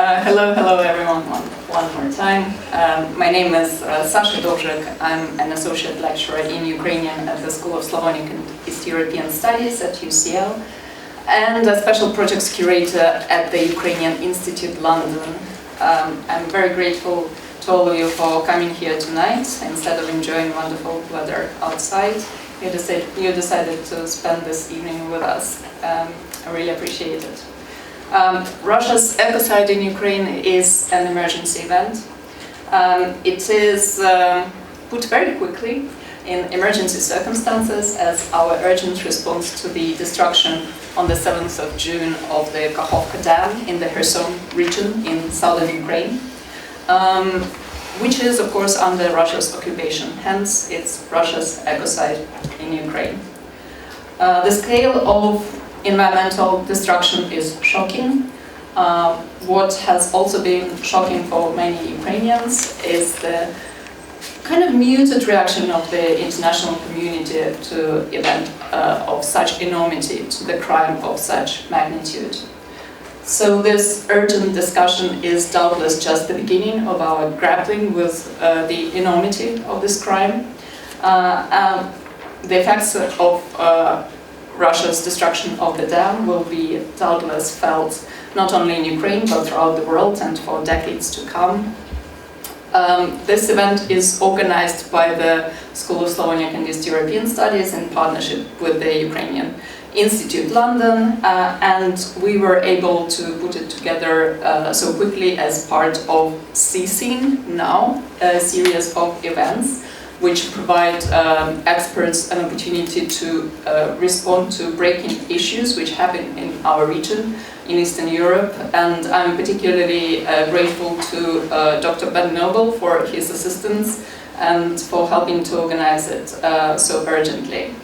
Hello everyone, one more time. My name is Sasha Dovzhik. I'm an associate lecturer in Ukrainian at the School of Slavonic and East European Studies at UCL, and a special projects curator at the Ukrainian Institute London. I'm very grateful to all of you for coming here tonight. Instead of enjoying wonderful weather outside, you decided to spend this evening with us. I really appreciate it. Russia's Ecocide in Ukraine is an emergency event. It is put very quickly in emergency circumstances as our urgent response to the destruction on the 7th of June of the Kakhovka Dam in the Kherson region in southern Ukraine, which is of course under Russia's occupation, hence it's Russia's Ecocide in Ukraine. The scale of environmental destruction is shocking. What has also been shocking for many Ukrainians is the kind of muted reaction of the international community to event of such enormity, to the crime of such magnitude. So this urgent discussion is doubtless just the beginning of our grappling with the enormity of this crime. The effects of Russia's destruction of the dam will be doubtless felt not only in Ukraine but throughout the world and for decades to come. This event is organized by the School of Slavonic and East European Studies in partnership with the Ukrainian Institute London, and we were able to put it together so quickly as part of SSEESing now, a series of events which provide experts an opportunity to respond to breaking issues which happen in our region, in Eastern Europe. And I'm particularly grateful to Dr. Ben Noble for his assistance and for helping to organize it so urgently.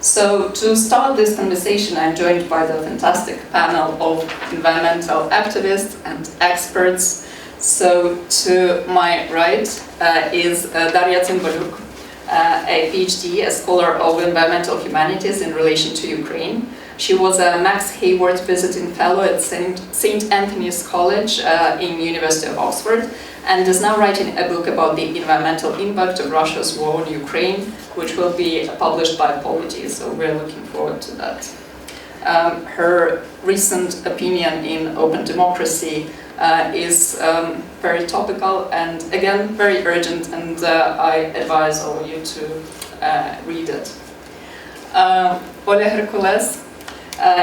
So to start this conversation, I'm joined by the fantastic panel of environmental activists and experts. So to my right is Daria Tsimbaluk, a PhD, a scholar of environmental humanities in relation to Ukraine. She was a Max Hayward visiting fellow at St. Anthony's College in University of Oxford, and is now writing a book about the environmental impact of Russia's war on Ukraine, which will be published by Polity, so we're looking forward to that. Her recent opinion in Open Democracy is very topical and again very urgent, and I advise all of you to read it. Oля Hercules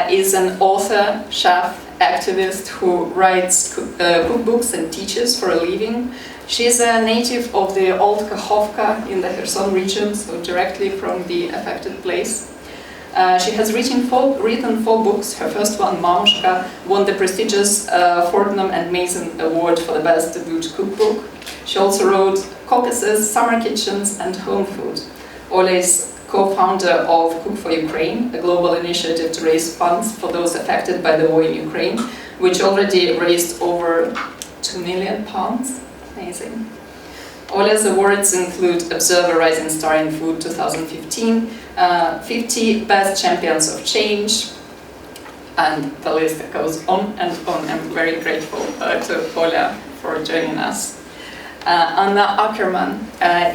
is an author, chef, activist who writes cookbooks and teaches for a living. She's a native of the old Kakhovka in the Kherson region, so directly from the affected place. She has written four books. Her first one, Mamushka, won the prestigious Fortnum and Mason Award for the best debut cookbook. She also wrote Caucasus, Summer Kitchens, and Home Food. Oля is co-founder of Cook for Ukraine, a global initiative to raise funds for those affected by the war in Ukraine, which already raised over £2 million. Amazing. Ola's awards include Observer Rising Star in Food 2015, 50 Best Champions of Change, and the list goes on and on. I'm very grateful to Ola for joining us. Anna Ackerman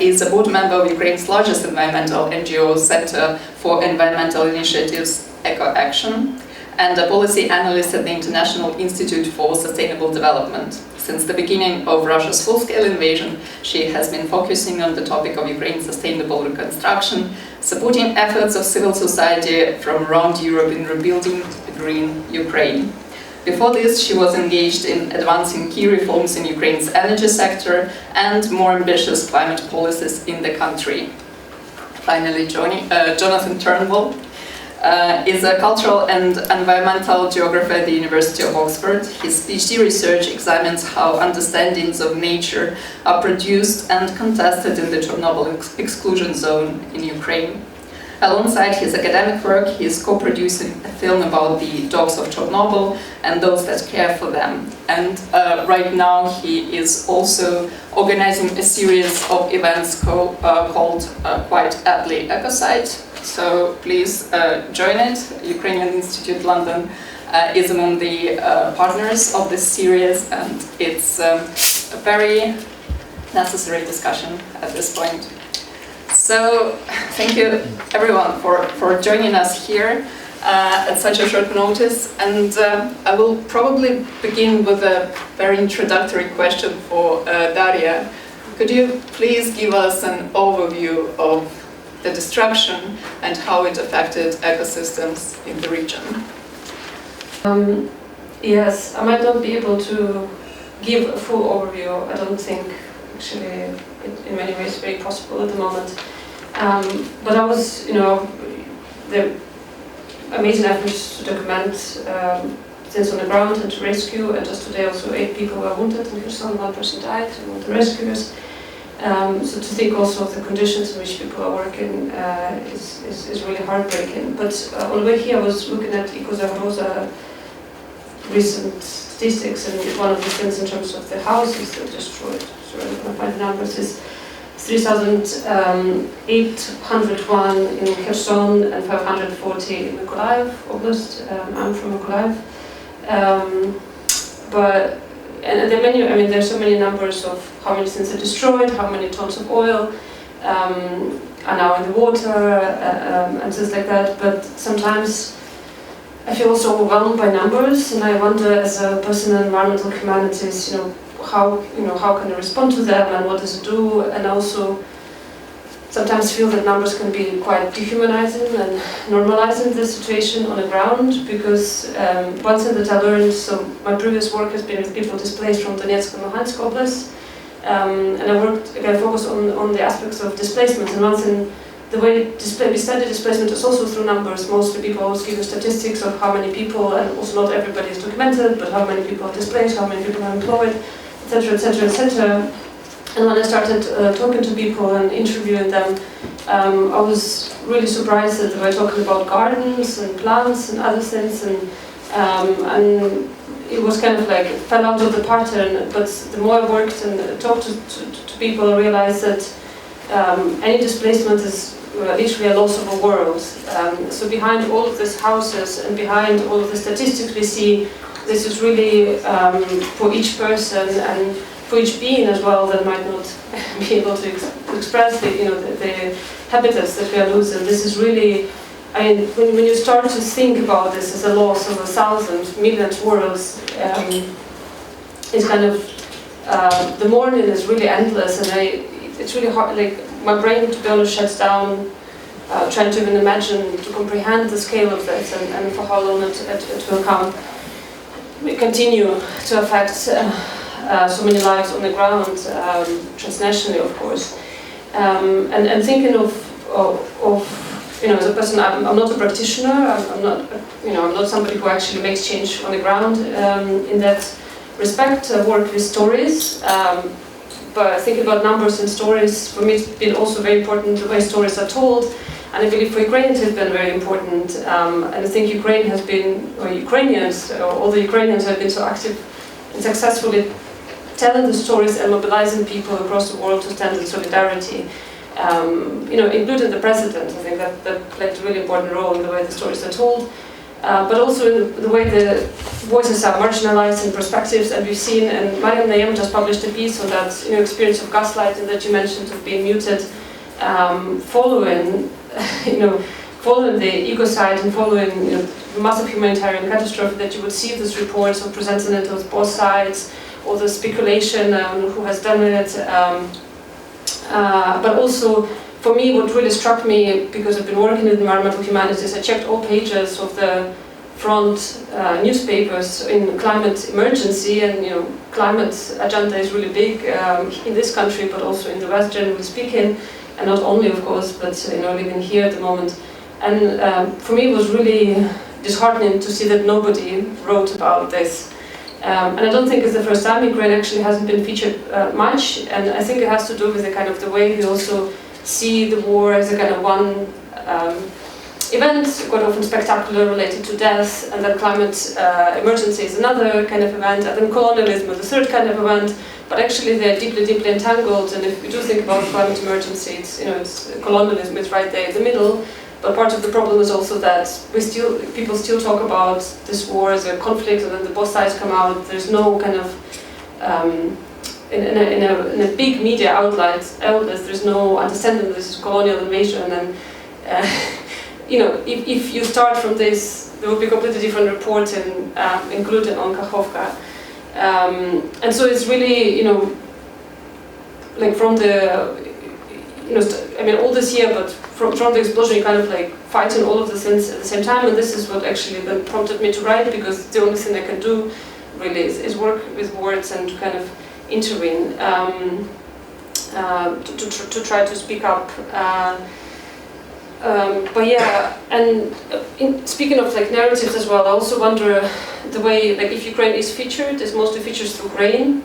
is a board member of Ukraine's largest environmental NGO Center for Environmental Initiatives, EcoAction, and a policy analyst at the International Institute for Sustainable Development. Since the beginning of Russia's full-scale invasion, she has been focusing on the topic of Ukraine's sustainable reconstruction, supporting efforts of civil society from around Europe in rebuilding a green Ukraine. Before this, she was engaged in advancing key reforms in Ukraine's energy sector and more ambitious climate policies in the country. Finally, Jonathan Turnbull is a cultural and environmental geographer at the University of Oxford. His PhD research examines how understandings of nature are produced and contested in the Chernobyl exclusion zone in Ukraine. Alongside his academic work, he is co-producing a film about the dogs of Chernobyl and those that care for them. And right now he is also organizing a series of events called quite aptly Ecocide. So please join it, Ukrainian Institute London, is among the partners of this series, and it's a very necessary discussion at this point. So thank you everyone for joining us here at such a short notice, and I will probably begin with a very introductory question for Daria. Could you please give us an overview of the destruction and how it affected ecosystems in the region? Yes, I might not be able to give a full overview. I don't think, actually, in many ways very possible at the moment. But I was, the amazing efforts to document things on the ground and to rescue, and just today also 8 people were wounded in Kherson, 1 person died, among the rescuers. So to think also of the conditions in which people are working is really heartbreaking. But on the way here I was looking at Ecocide recent statistics, and one of the things in terms of the houses that destroyed, so I'm going to find the numbers, is 3,801 in Kherson and 540 in Mykolaiv Oblast. I'm from Mykolaiv. And there are many, there's so many numbers of how many things are destroyed, how many tons of oil are now in the water, and things like that. But sometimes I feel also overwhelmed by numbers, and I wonder, as a person in environmental humanities, how can I respond to them, and what does it do? And also sometimes feel that numbers can be quite dehumanizing and normalizing the situation on the ground, because one thing that I learned, so my previous work has been with people displaced from Donetsk and Luhansk Oblast, and I focused on the aspects of displacement, and one thing, the way we study displacement is also through numbers. Mostly people always give you statistics of how many people, and also not everybody is documented, but how many people are displaced, how many people are employed, etc., etc., etc. And when I started talking to people and interviewing them, I was really surprised that they were talking about gardens and plants and other things, and it was kind of like, it fell out of the pattern. But the more I worked and talked to people, I realized that any displacement is literally a loss of a world. So behind all of these houses and behind all of the statistics we see, this is really for each person and for each being as well that might not be able to express the habitats that we are losing. This is really, when you start to think about this as a loss of 1,000 million worlds, it's kind of, the mourning is really endless, and it's really hard, like my brain, to be honest, shuts down trying to even imagine, to comprehend the scale of this and for how long it will continue to affect so many lives on the ground, transnationally, of course. And thinking of as a person, I'm not a practitioner. I'm not somebody who actually makes change on the ground. In that respect, I work with stories. But thinking about numbers and stories, for me, it's been also very important the way stories are told. And I believe for Ukrainians it has been very important. And I think Ukraine has been, or Ukrainians, or all the Ukrainians have been so active and successfully telling the stories and mobilizing people across the world to stand in solidarity. Including the president. I think that played a really important role in the way the stories are told. But also in the way the voices are marginalized and perspectives, and we've seen, and Mariam Nayem just published a piece on that experience of gaslighting that you mentioned, of being muted, following the Ecocide and following the massive humanitarian catastrophe, that you would see these reports of presenting it on both sides, all the speculation on who has done it, but also, for me, what really struck me, because I've been working in environmental humanities, I checked all pages of the front newspapers in climate emergency, and climate agenda is really big in this country, but also in the West, generally speaking, and not only, of course, but living here at the moment. And for me, it was really disheartening to see that nobody wrote about this. And I don't think it's the first time Ukraine actually hasn't been featured much, and I think it has to do with the way we also see the war as a kind of one event, quite often spectacular, related to death, and then climate emergency is another kind of event, and then colonialism is the third kind of event. But actually, they're deeply, deeply entangled. And if we do think about climate emergency, it's colonialism is right there in the middle. But part of the problem is also that people still talk about this war as a conflict, and then both sides come out. There's no kind of in a big media outlets, there's no understanding that this is colonial invasion. And if you start from this, there will be completely different reporting included on Kakhovka. And so it's really, like from the, all this year, but from the explosion, you kind of like fighting all of the things at the same time. And this is what actually then prompted me to write, because the only thing I can do really is work with words and to kind of intervene, to try to speak up. But yeah, and speaking of like narratives as well, I also wonder the way, like if Ukraine is featured, it's mostly features through grain.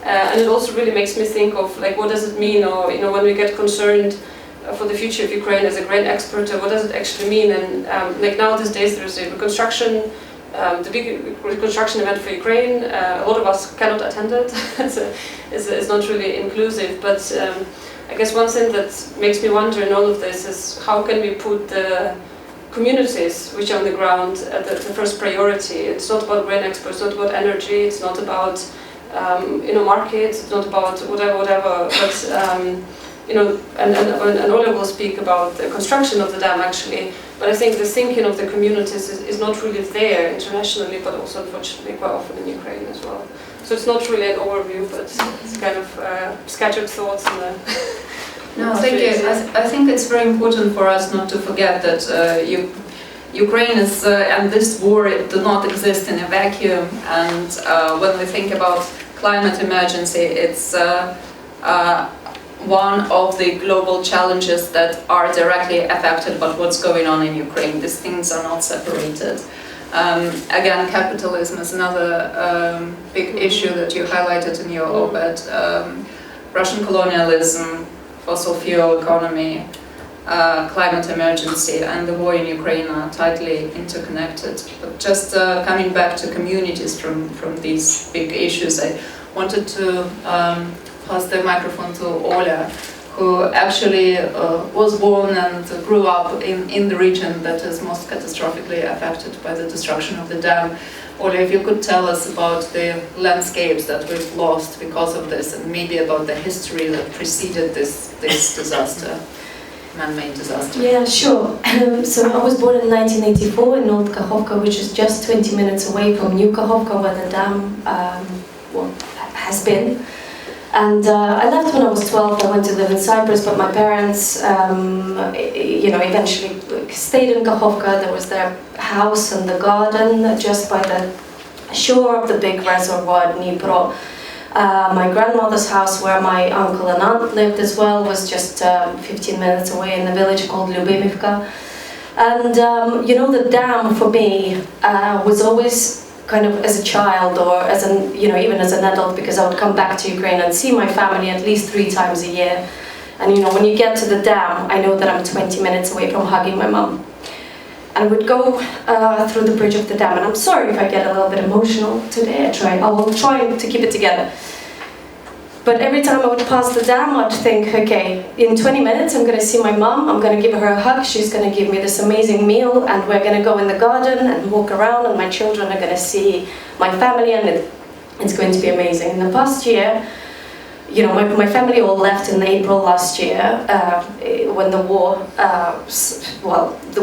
And it also really makes me think of like what does it mean, or when we get concerned for the future of Ukraine as a grain exporter, what does it actually mean? And like now these days there's a reconstruction, the big reconstruction event for Ukraine. A lot of us cannot attend it. It's not really inclusive, but I guess one thing that makes me wonder in all of this is how can we put the communities which are on the ground at the first priority. It's not about grain exports, it's not about energy, it's not about markets, it's not about whatever, but and Oleg will speak about the construction of the dam actually, but I think the thinking of the communities is not really there internationally, but also unfortunately quite often in Ukraine as well. So it's not really an overview, but it's kind of scattered thoughts. No, thank you. I think it's very important for us not to forget that Ukraine is, and this war do not exist in a vacuum, and when we think about climate emergency, it's one of the global challenges that are directly affected by what's going on in Ukraine. These things are not separated. Again, capitalism is another big issue that you highlighted in your op-ed. Russian colonialism, fossil fuel economy, climate emergency, and the war in Ukraine are tightly interconnected. But just coming back to communities from these big issues, I wanted to pass the microphone to Ola, who actually was born and grew up in the region that is most catastrophically affected by the destruction of the dam. Ola, if you could tell us about the landscapes that we've lost because of this, and maybe about the history that preceded this disaster, man-made disaster. Yeah, sure. So I was born in 1984 in Old Kakhovka, which is just 20 minutes away from New Kakhovka, where the dam has been. And I left when I was 12. I went to live in Cyprus, but my parents, eventually stayed in Kakhovka. There was their house and the garden just by the shore of the big reservoir Dnipro. My grandmother's house, where my uncle and aunt lived as well, was just 15 minutes away in a village called Lyubimivka. And the dam for me was always kind of as a child, or as even as an adult, because I would come back to Ukraine and see my family at least 3 times a year. And when you get to the dam, I know that I'm 20 minutes away from hugging my mum. And would go through the bridge of the dam. And I'm sorry if I get a little bit emotional today. I will try to keep it together. But every time I would pass the dam, I'd think, okay, in 20 minutes I'm going to see my mum, I'm going to give her a hug, she's going to give me this amazing meal, and we're going to go in the garden and walk around, and my children are going to see my family, and it's going to be amazing. In the past year, my family all left in April last year, when the war,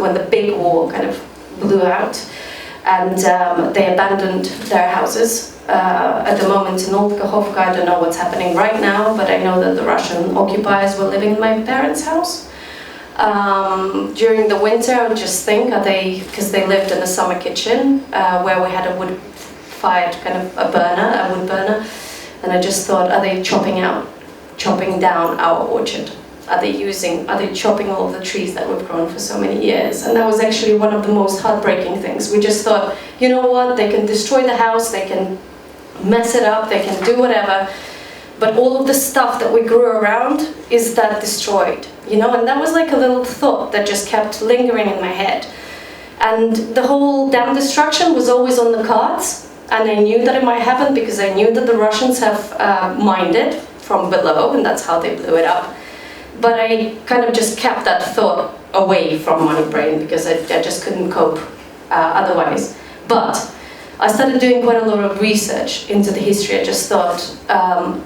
when the big war kind of blew out, and they abandoned their houses. At the moment in Old Kakhovka, I don't know what's happening right now, but I know that the Russian occupiers were living in my parents' house. During the winter, I would just think, because they lived in a summer kitchen where we had a wood-fired kind of a wood burner, and I just thought, are they chopping down our orchard? Are they chopping all of the trees that we've grown for so many years? And that was actually one of the most heartbreaking things. We just thought, you know what, they can destroy the house, they can mess it up, they can do whatever, but all of the stuff that we grew around, is that destroyed? And that was like a little thought that just kept lingering in my head. And the whole dam destruction was always on the cards, and I knew that it might happen because I knew that the Russians have mined it from below, and that's how they blew it up. But I kind of just kept that thought away from my brain because I just couldn't cope otherwise. But I started doing quite a lot of research into the history. I just thought,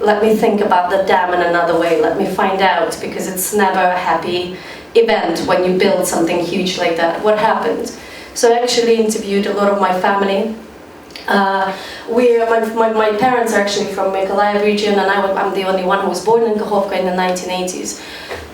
let me think about the dam in another way, let me find out, because it's never a happy event when you build something huge like that. What happened? So I actually interviewed a lot of my family. My parents are actually from Mykolaiv region, and I'm the only one who was born in Kakhovka in the 1980s.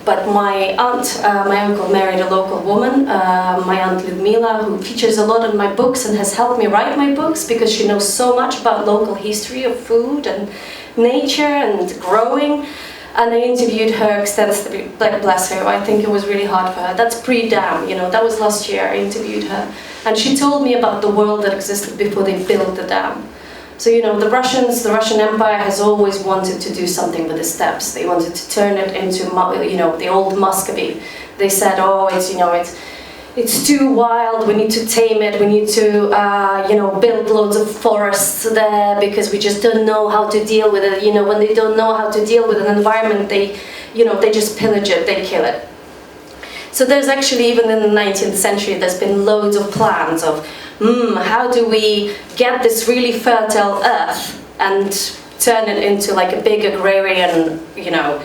But my aunt, my uncle married a local woman, my aunt Ludmila, who features a lot in my books and has helped me write my books because she knows so much about local history of food and nature and growing. And I interviewed her extensively, bless her, I think it was really hard for her. That's pre-dam, you know, that was last year I interviewed her. And she told me about the world that existed before they built the dam. So, you know, the Russian Empire has always wanted to do something with the steppes. They wanted to turn it into, you know, the old Muscovy. They said, oh, it's, you know, it's too wild, we need to tame it, we need to, you know, build loads of forests there because we just don't know how to deal with it. You know, when they don't know how to deal with an environment, they, you know, they just pillage it, they kill it. So there's actually, even in the 19th century, there's been loads of plans of, how do we get this really fertile earth and turn it into like a big agrarian, you know,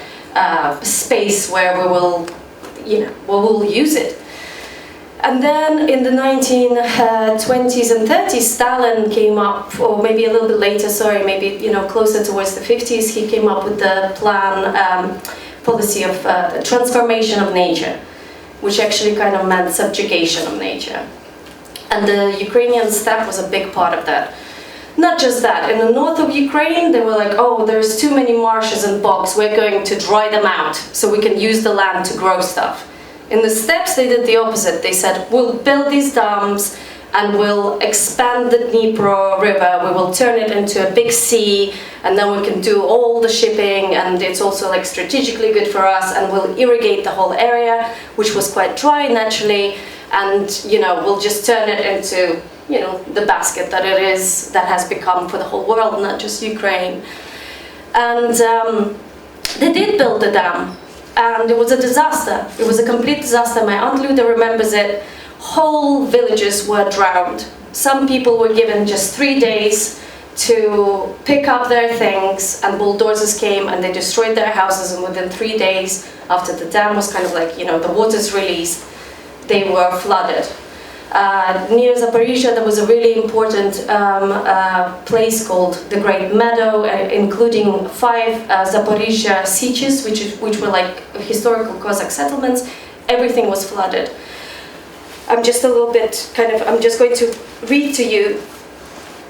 space where we will, you know, we'll use it. And then in the 1920s and 30s, Stalin came up, or maybe a little bit later, sorry, maybe, you know, closer towards the 50s, he came up with the plan, policy of transformation of nature, which actually kind of meant subjugation of nature. And the Ukrainian steppe was a big part of that. Not just that, in the north of Ukraine, they were like, oh, there's too many marshes and bogs, we're going to dry them out so we can use the land to grow stuff. In the steppes, they did the opposite. They said, we'll build these dams and we'll expand the Dnipro river, we will turn it into a big sea, and then we can do all the shipping, and it's also like strategically good for us, and we'll irrigate the whole area, which was quite dry naturally, and, you know, we'll just turn it into, you know, the basket that it is, that has become for the whole world, not just Ukraine. And they did build the dam, and it was a disaster. It was a complete disaster. My Aunt Luda remembers it. Whole villages were drowned. Some people were given just 3 days to pick up their things, and bulldozers came and they destroyed their houses, and within 3 days, after the dam was kind of like, you know, the waters released, they were flooded. Near Zaporizhia, there was a really important place called the Great Meadow, including 5 Zaporizhia sieges, which were like historical Cossack settlements. Everything was flooded. I'm just a little bit I'm just going to read to you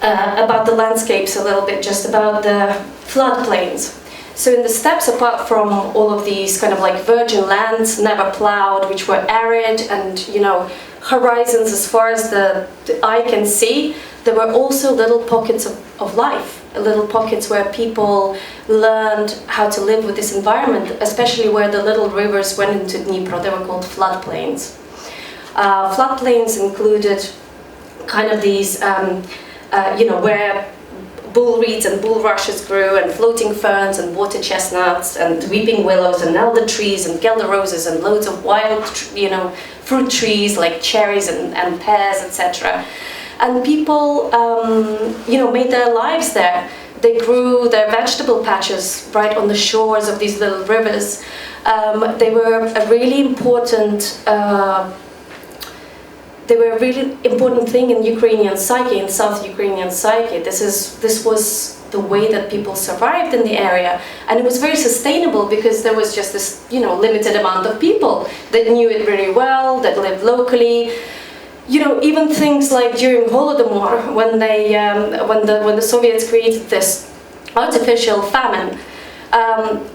about the landscapes a little bit, just about the floodplains. So in the steppes, apart from all of these kind of like virgin lands, never plowed, which were arid, and, you know, horizons as far as the eye can see, there were also little pockets of life, little pockets where people learned how to live with this environment, especially where the little rivers went into Dnipro. They were called floodplains. Floodplains included kind of these, you know, where bull reeds and bulrushes grew, and floating ferns and water chestnuts and weeping willows and elder trees and gelder roses and loads of wild, you know, fruit trees like cherries and pears, etc. And people, you know, made their lives there. They grew their vegetable patches right on the shores of these little rivers. They were a really important thing in Ukrainian psyche, in South Ukrainian psyche. This was the way that people survived in the area, and it was very sustainable because there was just this, you know, limited amount of people that knew it very well, that lived locally. You know, even things like during Holodomor, when the Soviets created this artificial famine,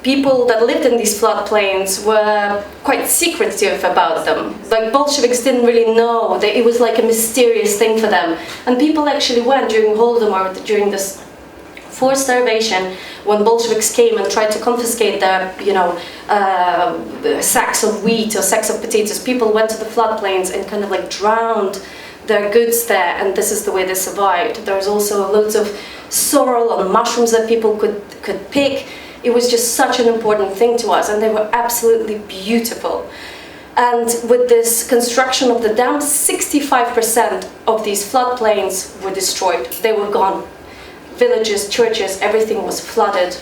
people that lived in these floodplains were quite secretive about them. Like, Bolsheviks didn't really know, it was like a mysterious thing for them. And people actually went during Holodomor, during this forced starvation, when Bolsheviks came and tried to confiscate their, you know, sacks of wheat or sacks of potatoes. People went to the floodplains and kind of like drowned their goods there, and this is the way they survived. There's also loads of sorrel and mushrooms that people could pick. It was just such an important thing to us, and they were absolutely beautiful. And with this construction of the dam, 65% of these floodplains were destroyed. They were gone. Villages, churches, everything was flooded.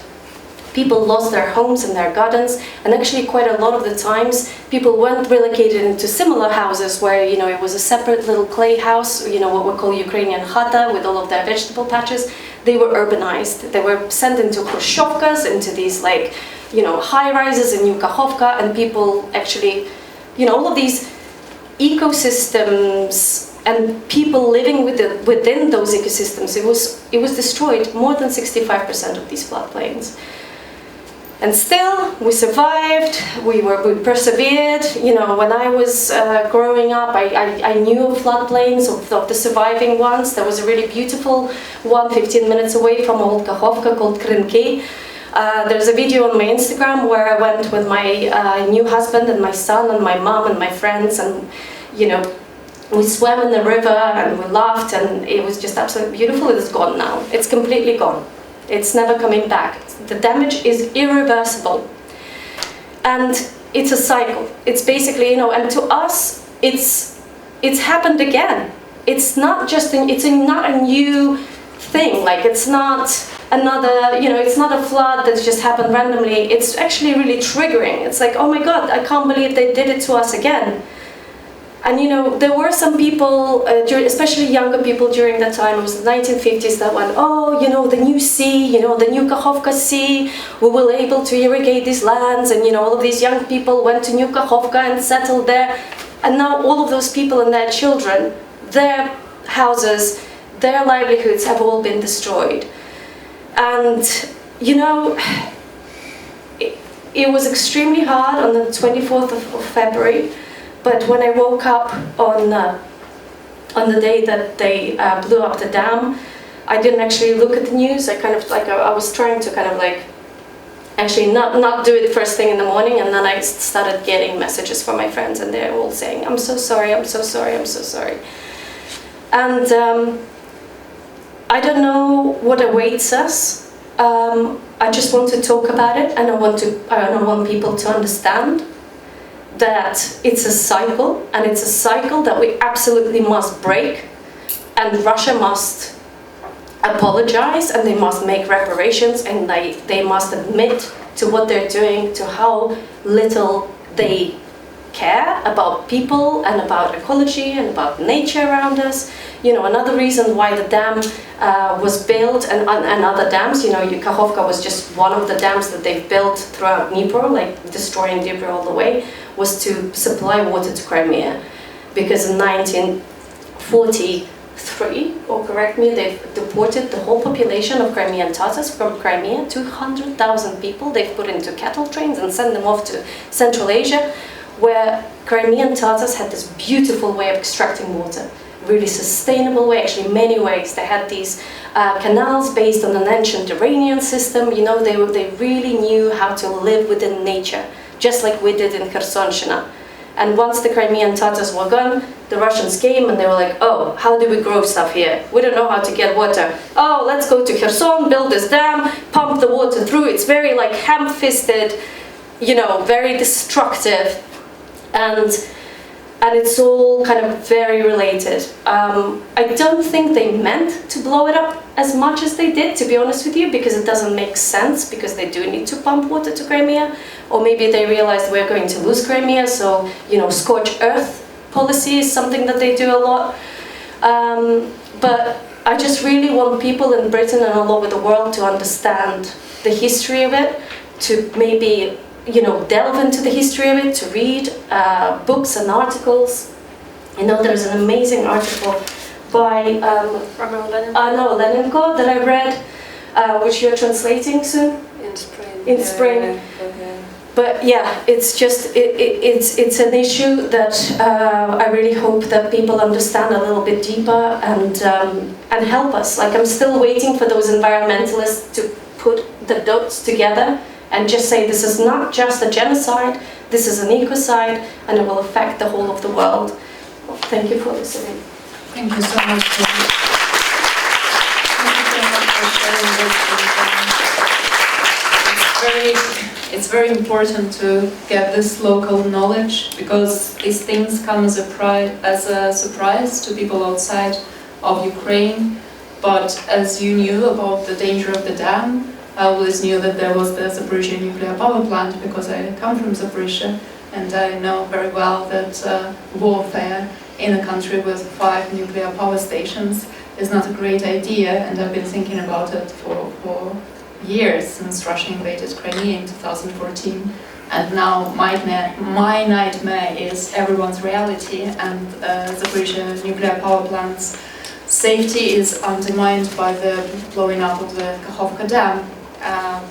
People lost their homes and their gardens, and actually quite a lot of the times people weren't relocated into similar houses where, you know, it was a separate little clay house, you know, what we call Ukrainian chata, with all of their vegetable patches. They were urbanized. They were sent into Khrushchevkas, into these, like, you know, high-rises in New Kakhovka, and people actually, you know, all of these ecosystems and people living within those ecosystems, it was destroyed, more than 65% of these floodplains. And still, we survived, we persevered. You know, when I was growing up, I knew of floodplains, of the surviving ones. There was a really beautiful one 15 minutes away from Old Kakhovka called Krynki. There's a video on my Instagram where I went with my new husband and my son and my mom and my friends, and, you know, we swam in the river and we laughed, and it was just absolutely beautiful. It is gone now. It's completely gone. It's never coming back. The damage is irreversible. And it's a cycle. It's basically, you know, and to us, it's happened again. It's not just, it's not a new thing. Like, it's not another, you know, it's not a flood that's just happened randomly. It's actually really triggering. It's like, oh my God, I can't believe they did it to us again. And, you know, there were some people, especially younger people during that time, it was the 1950s, that went, oh, you know, the new sea, you know, the new Kakhovka Sea, we were able to irrigate these lands, and, you know, all of these young people went to New Kakhovka and settled there. And now all of those people and their children, their houses, their livelihoods have all been destroyed. And, you know, it was extremely hard on the 24th of February. But when I woke up on the day that they blew up the dam, I didn't actually look at the news. I kind of, like, I was trying to kind of, like, actually not do it first thing in the morning, and then I started getting messages from my friends, and they're all saying, I'm so sorry, I'm so sorry, I'm so sorry. And I don't know what awaits us. I just want to talk about it, and I want people to understand that it's a cycle, and it's a cycle that we absolutely must break, and Russia must apologize, and they must make reparations, and they must admit to what they're doing, to how little they care about people and about ecology and about nature around us. You know, another reason why the dam was built, and other dams, you know, Kakhovka was just one of the dams that they've built throughout Dnipro, like destroying Dnipro all the way, was to supply water to Crimea. Because in 1943, or correct me, they've deported the whole population of Crimean Tatars from Crimea, 200,000 people they've put into cattle trains and sent them off to Central Asia, where Crimean Tatars had this beautiful way of extracting water, really sustainable way, actually many ways. They had these canals based on an ancient Iranian system. You know, they really knew how to live within nature, just like we did in Khersonshina. And once the Crimean Tatars were gone, the Russians came and they were like, oh, how do we grow stuff here? We don't know how to get water. Oh, let's go to Kherson, build this dam, pump the water through. It's very, like, ham-fisted, you know, very destructive. And it's all kind of very related. I don't think they meant to blow it up as much as they did, to be honest with you, because it doesn't make sense, because they do need to pump water to Crimea. Or maybe they realized we're going to lose Crimea, so, you know, scorched earth policy is something that they do a lot. But I just really want people in Britain and all over the world to understand the history of it, to maybe, you know, delve into the history of it, to read books and articles. You know, there's an amazing article by Lenenko that I read, which you're translating soon? In spring. In spring. But yeah, it's just, it's an issue that I really hope that people understand a little bit deeper and help us. Like, I'm still waiting for those environmentalists to put the dots together and just say, this is not just a genocide, this is an ecocide, and it will affect the whole of the world. Well, thank you for listening. Thank you so much. Thank you so much for sharing this. it's very important to get this local knowledge, because these things come as a surprise to people outside of Ukraine. But as you knew about the danger of the dam, I always knew that there was the Zaporizhzhia nuclear power plant, because I come from Zaporizhzhia, and I know very well that warfare in a country with 5 nuclear power stations is not a great idea, and I've been thinking about it for years, since Russia invaded Crimea in 2014. And now my nightmare is everyone's reality, and Zaporizhzhia nuclear power plant's safety is undermined by the blowing up of the Kakhovka Dam,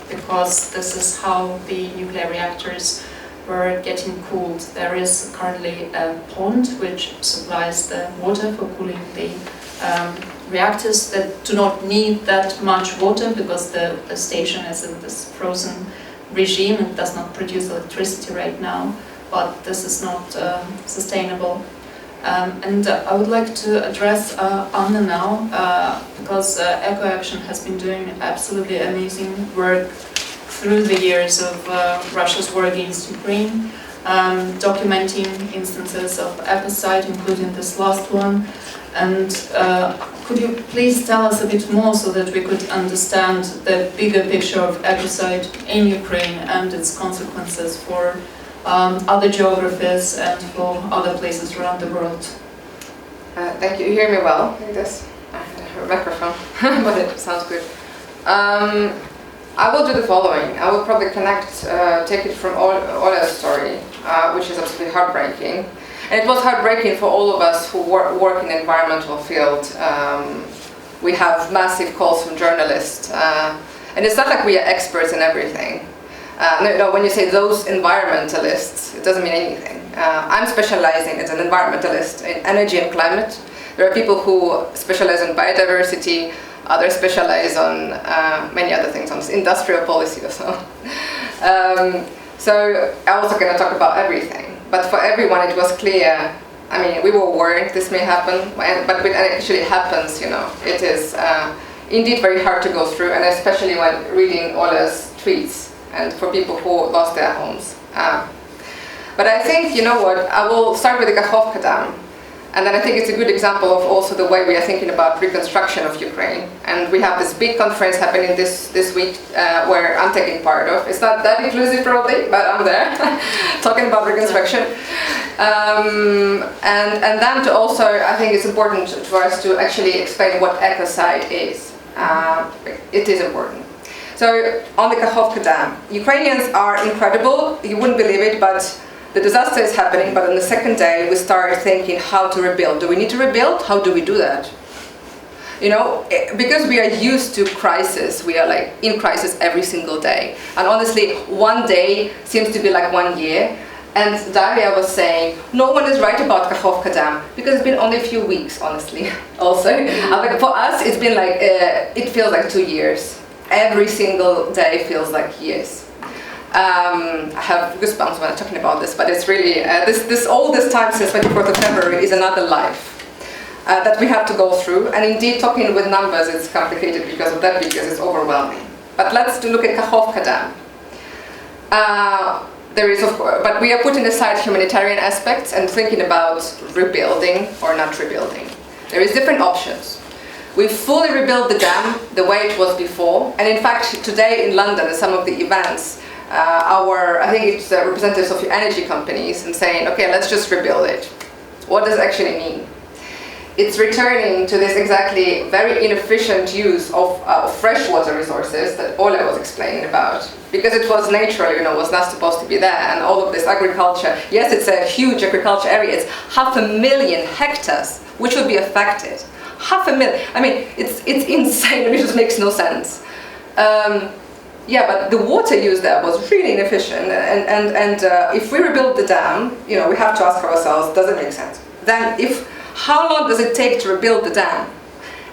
because this is how the nuclear reactors were getting cooled. There is currently a pond which supplies the water for cooling the reactors that do not need that much water, because the station is in this frozen regime and does not produce electricity right now, but this is not sustainable. And I would like to address Anna now, because EcoAction has been doing absolutely amazing work through the years of Russia's war against Ukraine, documenting instances of ecocide, including this last one. And could you please tell us a bit more, so that we could understand the bigger picture of ecocide in Ukraine and its consequences for other geographies and for other places around the world? Thank you. You hear me well? Like this? I have a microphone, but it sounds good. I will do the following. I will probably take it from Ola's story, which is absolutely heartbreaking. And it was heartbreaking for all of us who work in the environmental field. We have massive calls from journalists. And it's not like we are experts in everything. No, when you say those environmentalists, it doesn't mean anything. I'm specializing as an environmentalist in energy and climate. There are people who specialize in biodiversity, others specialize on many other things, on industrial policy or so. So I'm also going to talk about everything. But for everyone, it was clear. I mean, we were worried this may happen, but when it actually happens, you know, it is indeed very hard to go through, and especially when reading Ola's tweets, and for people who lost their homes. But I think, you know what, I will start with the Kakhovka Dam. And then I think it's a good example of also the way we are thinking about reconstruction of Ukraine. And we have this big conference happening this week where I'm taking part of. It's not that inclusive probably, but I'm there talking about reconstruction. And then to also, I think it's important for us to actually explain what Ecocide is. It is important. So on the Kakhovka Dam, Ukrainians are incredible. You wouldn't believe it, but the disaster is happening, but on the second day we start thinking how to rebuild. Do we need to rebuild? How do we do that? You know, because we are used to crisis, we are like in crisis every single day. And honestly, one day seems to be like 1 year. And Daria was saying, no one is right about Kakhovka Dam, because it's been only a few weeks, honestly, also. Like for us, it's been like, it feels like 2 years. Every single day feels like years. I have goosebumps when I'm talking about this, but it's really, all this time since 24th of February is another life that we have to go through. And indeed, talking with numbers is complicated because of that, because it's overwhelming. But let's look at Kakhovka Dam. There is, of course, but we are putting aside humanitarian aspects and thinking about rebuilding or not rebuilding. There is different options. We fully rebuilt the dam the way it was before, and in fact, today in London, at some of the events, I think it's representatives of energy companies and saying, okay, let's just rebuild it. What does it actually mean? It's returning to this exactly very inefficient use of freshwater resources that Ola was explaining about. Because it was natural, you know, was not supposed to be there, and all of this agriculture, yes, it's a huge agriculture area, it's 500,000 hectares which would be affected. 500,000, I mean, it's insane, it just makes no sense. Yeah, but the water use there was really inefficient, and if we rebuild the dam, you know, we have to ask ourselves, does it make sense? Then how long does it take to rebuild the dam?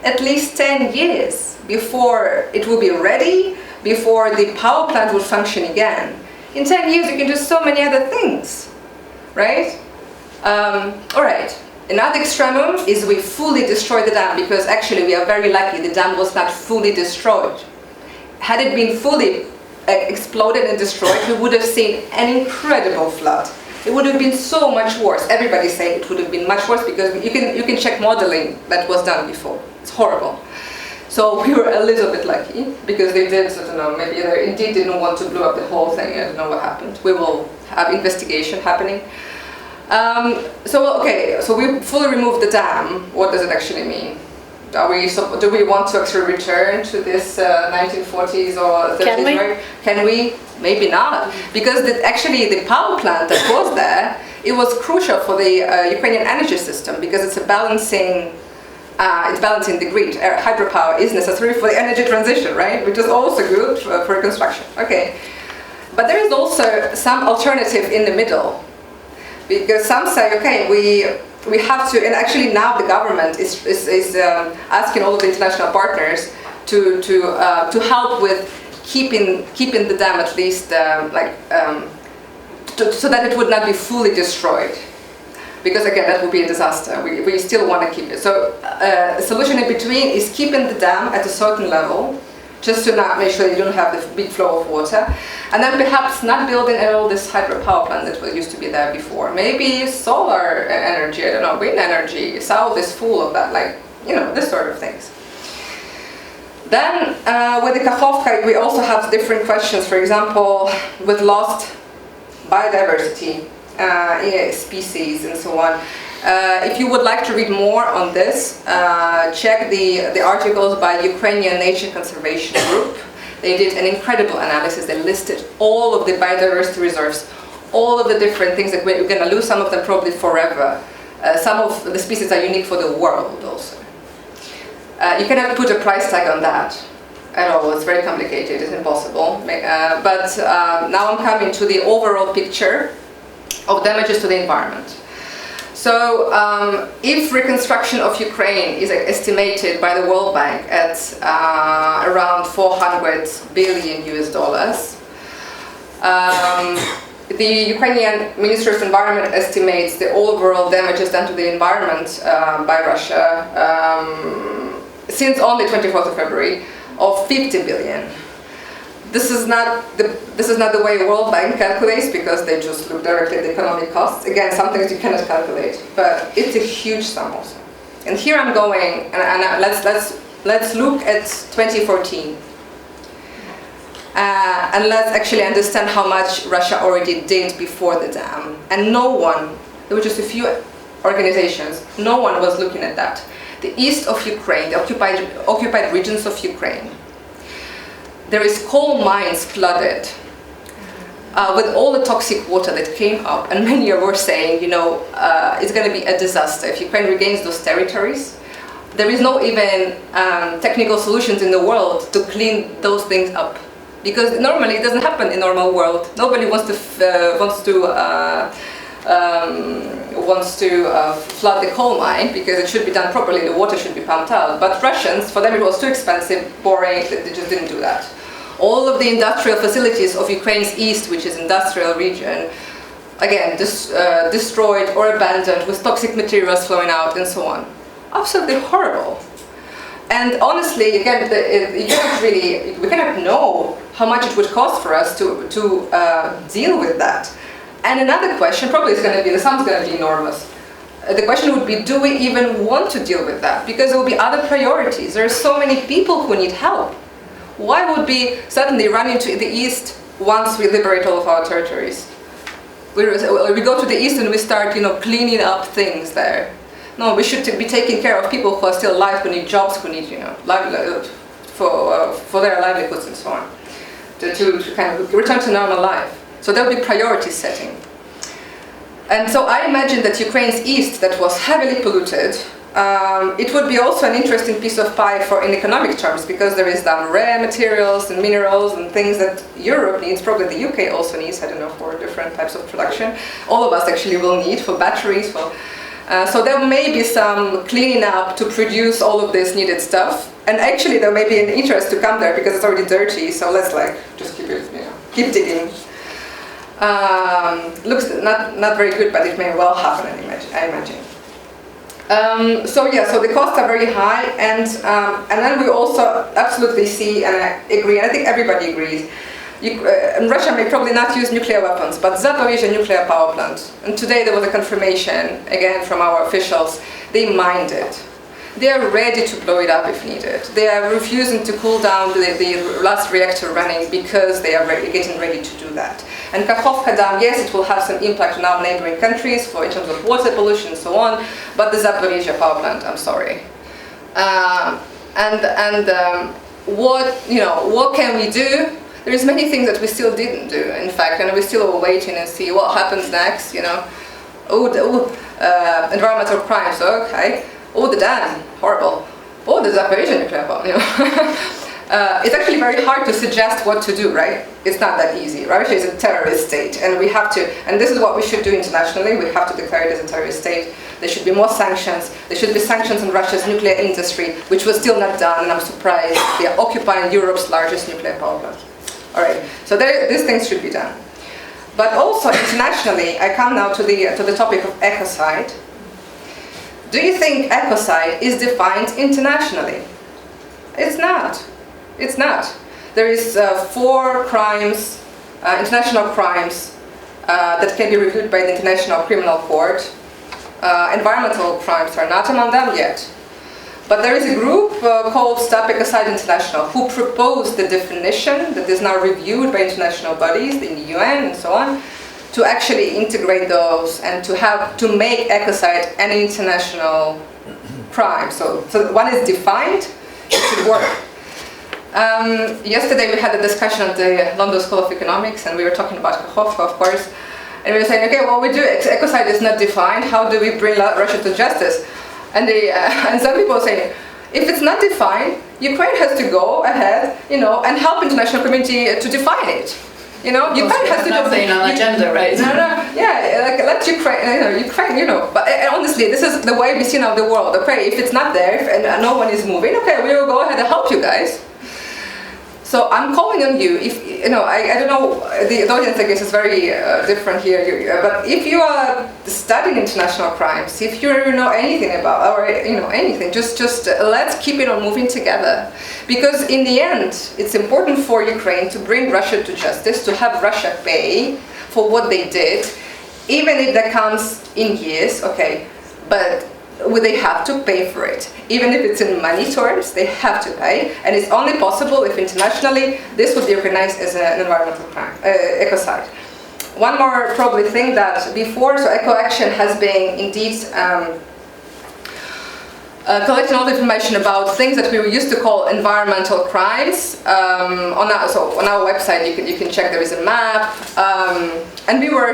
At least 10 years before it will be ready, before the power plant will function again. In 10 years you can do so many other things, right? All right, another extremum is we fully destroy the dam, because actually we are very lucky the dam was not fully destroyed. Had it been fully exploded and destroyed, we would have seen an incredible flood. It would have been so much worse. Everybody's saying it would have been much worse because you can check modeling that was done before. It's horrible. So we were a little bit lucky because they did, I don't know, maybe they indeed didn't want to blow up the whole thing. I don't know what happened. We will have investigation happening. So we fully removed the dam. What does it actually mean? Do we want to actually return to this 1940s or 30s? Can we? Right? Can we? Maybe not, because actually the power plant that was there, it was crucial for the Ukrainian energy system because it's balancing the grid. Hydropower is necessary for the energy transition, right? Which is also good for construction. Okay, but there is also some alternative in the middle, because some say, okay, we have to, and actually now the government is asking all of the international partners to help with keeping the dam at least so that it would not be fully destroyed, because again that would be a disaster. We still want to keep it. So a solution in between is keeping the dam at a certain level, just to not make sure you don't have the big flow of water, and then perhaps not building all this hydropower plant that used to be there before. Maybe solar energy, I don't know, wind energy. South is full of that, like, you know, this sort of things. Then with the Kakhovka, we also have different questions. For example, with lost biodiversity, species, and so on. If you would like to read more on this, check the articles by Ukrainian Nature Conservation Group. They did an incredible analysis. They listed all of the biodiversity reserves, all of the different things that we're going to lose, some of them probably forever. Some of the species are unique for the world also. You cannot put a price tag on that at all. It's very complicated. It's impossible. But now I'm coming to the overall picture of damages to the environment. So if reconstruction of Ukraine is estimated by the World Bank at around $400 billion US, the Ukrainian Ministry of Environment estimates the overall damages done to the environment by Russia since only 24th of February of 50 billion. This is not the way World Bank calculates, because they just look directly at the economic costs. Again, some things you cannot calculate, but it's a huge sum also. And here I'm going, and let's look at 2014, and let's actually understand how much Russia already did before the dam. And no one, there were just a few organizations, no one was looking at that. The east of Ukraine, the occupied regions of Ukraine, there is coal mines flooded with all the toxic water that came up, and many were saying, you know, it's going to be a disaster if Ukraine regains those territories. There is no even technical solutions in the world to clean those things up, because normally it doesn't happen in normal world. Nobody wants to flood the coal mine, because it should be done properly, the water should be pumped out. But Russians, for them it was too expensive, boring, they just didn't do that. All of the industrial facilities of Ukraine's east, which is industrial region, again, destroyed or abandoned with toxic materials flowing out and so on. Absolutely horrible. And honestly, again, we cannot know how much it would cost for us to deal with that. And another question, probably is going to be, the sum's going to be enormous. The question would be, do we even want to deal with that? Because there will be other priorities. There are so many people who need help. Why would we suddenly run into the east once we liberate all of our territories? We go to the east and we start, you know, cleaning up things there. No, we should be taking care of people who are still alive, who need jobs, who need, you know, for their livelihoods and so on, to kind of return to normal life. So there will be priority setting. And so I imagine that Ukraine's east, that was heavily polluted, it would be also an interesting piece of pie in economic terms, because there is some rare materials and minerals and things that Europe needs, probably the UK also needs, I don't know, for different types of production. All of us actually will need for batteries. So there may be some cleaning up to produce all of this needed stuff. And actually there may be an interest to come there because it's already dirty, so let's just keep it, keep digging. Looks not very good, but it may well happen, I imagine. So the costs are very high, and then we also absolutely see, and I agree, and I think everybody agrees, Russia may probably not use nuclear weapons, but Zaporizhzhia nuclear power plant, and today there was a confirmation, again from our officials, they mined it. They are ready to blow it up if needed. They are refusing to cool down the last reactor running because they are getting ready to do that. And Kakhovka Dam, yes, it will have some impact on our neighboring countries in terms of water pollution and so on, but the Zaporizhzhia power plant, I'm sorry. What can we do? There's many things that we still didn't do, in fact, and we're still waiting and see what happens next, environmental crimes, okay. Oh, the dam, horrible. Oh, the Zaporizhzhia nuclear power, it's actually very hard to suggest what to do, right? It's not that easy. Russia is a terrorist state, and we have to, and this is what we should do internationally, we have to declare it as a terrorist state. There should be more sanctions. There should be sanctions on Russia's nuclear industry, which was still not done, and I'm surprised. They are occupying Europe's largest nuclear power plant. All right, so these things should be done. But also internationally, I come now to the topic of ecocide. Do you think ecocide is defined internationally? It's not. It's not. There is 4 crimes, international crimes, that can be reviewed by the International Criminal Court. Environmental crimes are not among them yet. But there is a group called Stop Ecocide International who proposed the definition that is now reviewed by international bodies in the UN and so on, to actually integrate those and to make ecocide an international crime. So one is defined, it should work. Yesterday we had a discussion at the London School of Economics, and we were talking about Kakhovka, of course, and we were saying, okay, well, ecocide is not defined, how do we bring Russia to justice? And some people say, if it's not defined, Ukraine has to go ahead, and help international community to define it. Ukraine has to do nothing on agenda, right? Let Ukraine, But honestly, this is the way we see now the world. Okay, if it's not there and no one is moving, okay, we will go ahead and help you guys. So I'm calling on you. If I don't know, the audience I guess is very different here. But if you are studying international crimes, if you know anything about or anything, just let's keep it on moving together. Because in the end, it's important for Ukraine to bring Russia to justice, to have Russia pay for what they did, even if that comes in years. Okay, but they have to pay for it. Even if it's in money terms, they have to pay. And it's only possible if internationally this would be recognized as an environmental crime, ecocide. One more probably thing that before, so Eco-Action has been indeed collecting all the information about things that we used to call environmental crimes. On our website you can check, there is a map. And we were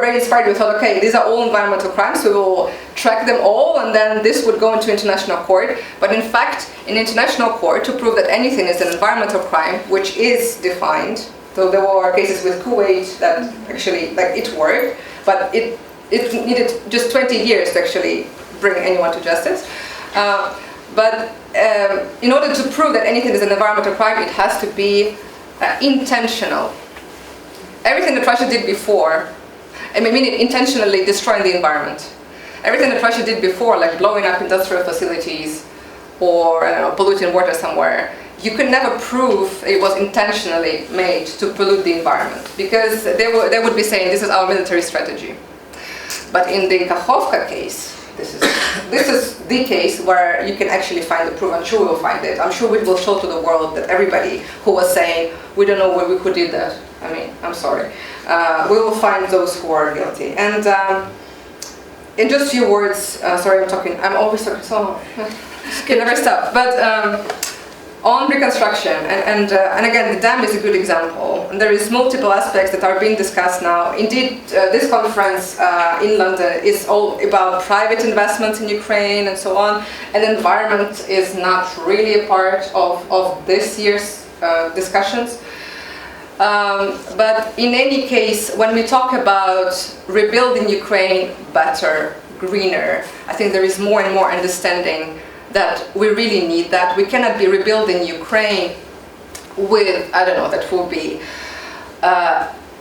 very inspired. We thought, okay, these are all environmental crimes, so we will track them all, and then this would go into international court. But in fact, in international court, to prove that anything is an environmental crime, which is defined, so there were cases with Kuwait that actually, it worked, but it needed just 20 years to actually bring anyone to justice. But in order to prove that anything is an environmental crime, it has to be intentional. Everything that Russia did before, meaning intentionally destroying the environment. Everything that Russia did before, like blowing up industrial facilities or polluting water somewhere, you could never prove it was intentionally made to pollute the environment, because they would be saying this is our military strategy. But in the Kakhovka case, this is the case where you can actually find the proof. I'm sure we'll find it. I'm sure we will show to the world that everybody who was saying we don't know where we could do that. I'm sorry. We will find those who are guilty. And in just a few words, sorry, I'm always talking so can never stop. But on reconstruction, and again, the dam is a good example. And there is multiple aspects that are being discussed now. Indeed, this conference in London is all about private investments in Ukraine and so on. And environment is not really a part of this year's discussions. But in any case, when we talk about rebuilding Ukraine better, greener, I think there is more and more understanding that we really need that. We cannot be rebuilding Ukraine with, that will be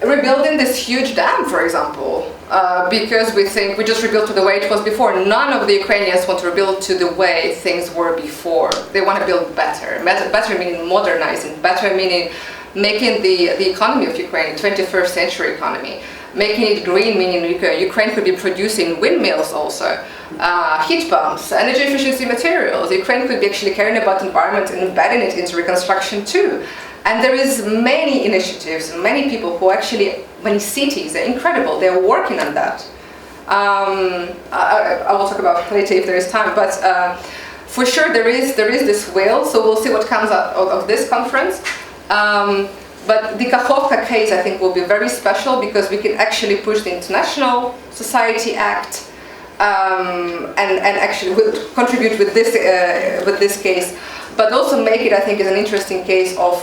rebuilding this huge dam, for example, because we think we just rebuilt to the way it was before. None of the Ukrainians want to rebuild to the way things were before. They want to build better. Better meaning modernizing, better meaning making the economy of Ukraine, 21st century economy, making it green, meaning Ukraine could be producing windmills also, heat pumps, energy efficiency materials. Ukraine could be actually caring about the environment and embedding it into reconstruction too. And there is many initiatives, many people who actually, many cities, they're incredible, they're working on that. I will talk about later if there is time, but for sure there is this will, so we'll see what comes out of this conference. But the Kakhovka case, I think, will be very special because we can actually push the International Society Act and actually contribute with this case, but also make it, I think, as an interesting case of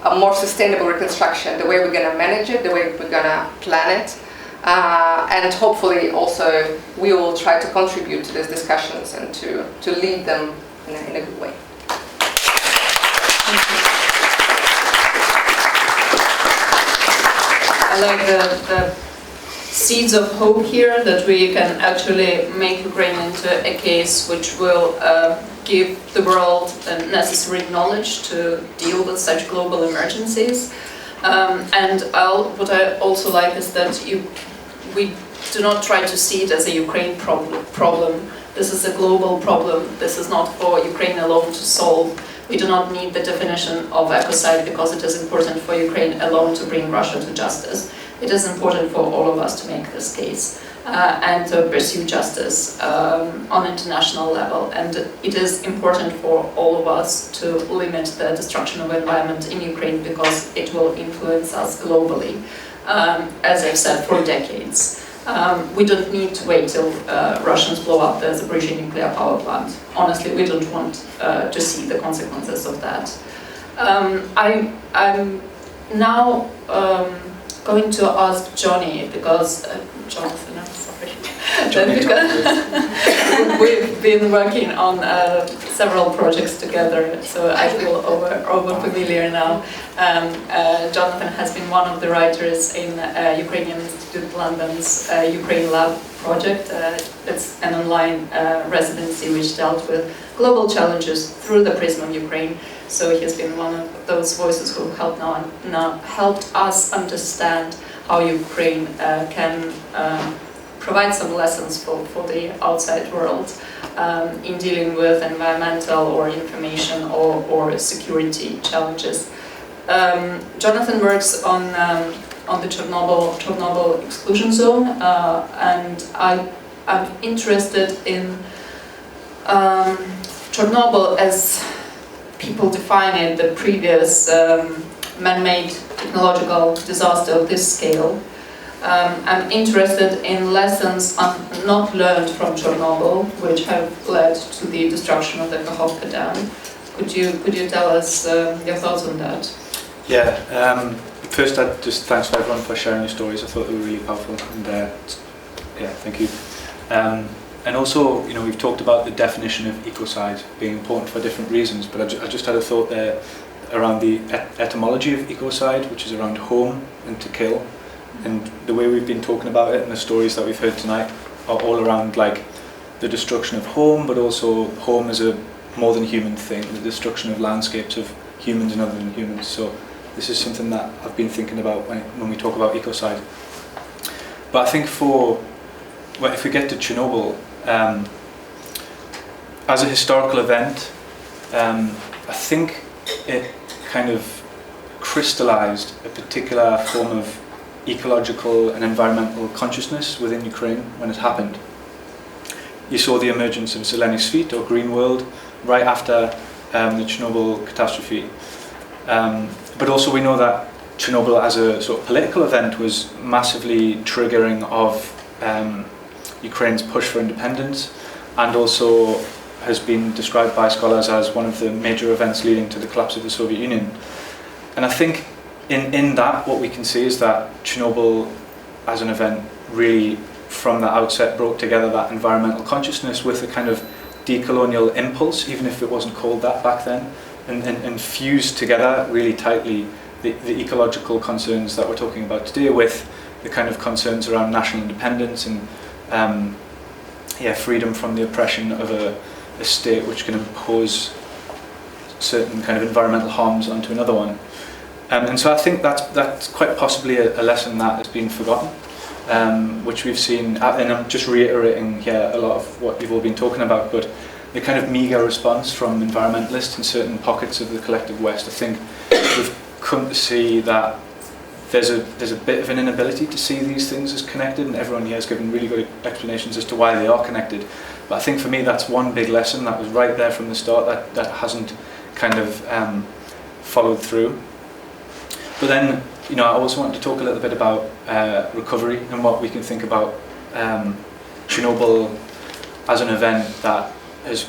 a more sustainable reconstruction, the way we're going to manage it, the way we're going to plan it, and hopefully also we will try to contribute to these discussions and to lead them in a good way. I like the seeds of hope here, that we can actually make Ukraine into a case which will give the world the necessary knowledge to deal with such global emergencies. And what I also like is that we do not try to see it as a Ukraine problem. This is a global problem. This is not for Ukraine alone to solve. We do not need the definition of ecocide because it is important for Ukraine alone to bring Russia to justice. It is important for all of us to make this case and to pursue justice on international level. And it is important for all of us to limit the destruction of the environment in Ukraine because it will influence us globally, as I've said, for decades. We don't need to wait till Russians blow up the Zaporizhzhia nuclear power plant. Honestly, we don't want to see the consequences of that. I'm now going to ask Johnny, because Jonathan, I'm sorry. We've been working on several projects together, so I feel over familiar now. Jonathan has been one of the writers in Ukrainian Institute London's Ukraine Lab project. It's an online residency which dealt with global challenges through the prism of Ukraine. So he has been one of those voices who helped us understand how Ukraine can provide some lessons for the outside world in dealing with environmental or information or security challenges. Jonathan works on the Chernobyl exclusion zone, and I'm interested in Chernobyl as people define it, the previous man-made technological disaster of this scale. I'm interested in lessons not learned from Chernobyl, which have led to the destruction of the Kakhovka Dam. Could you tell us your thoughts on that? Yeah. First, just thanks for everyone for sharing your stories. I thought they were really powerful, and yeah, thank you. And also, we've talked about the definition of ecocide being important for different reasons, but I just had a thought there around the etymology of ecocide, which is around home and to kill. And the way we've been talking about it and the stories that we've heard tonight are all around like the destruction of home, but also home as a more than human thing, the destruction of landscapes of humans and other than humans. So this is something that I've been thinking about when we talk about ecocide. But I think if we get to Chernobyl, as a historical event, I think it kind of crystallized a particular form of ecological and environmental consciousness within Ukraine when it happened. You saw the emergence of Zelený Sviet, or Green World, right after the Chernobyl catastrophe. But also we know that Chernobyl as a sort of political event was massively triggering of Ukraine's push for independence, and also has been described by scholars as one of the major events leading to the collapse of the Soviet Union. And I think in that, what we can see is that Chernobyl as an event really from the outset brought together that environmental consciousness with a kind of decolonial impulse, even if it wasn't called that back then, and fused together really tightly the ecological concerns that we're talking about today with the kind of concerns around national independence and freedom from the oppression of a state which can impose certain kind of environmental harms onto another one. And so I think that's quite possibly a lesson that has been forgotten, which we've seen, and I'm just reiterating here a lot of what you've all been talking about, but the kind of meagre response from environmentalists in certain pockets of the collective West. I think we've come to see that there's a bit of an inability to see these things as connected, and everyone here has given really good explanations as to why they are connected. But I think for me that's one big lesson that was right there from the start that hasn't kind of followed through. But then, you know, I also want to talk a little bit about recovery and what we can think about Chernobyl as an event that has,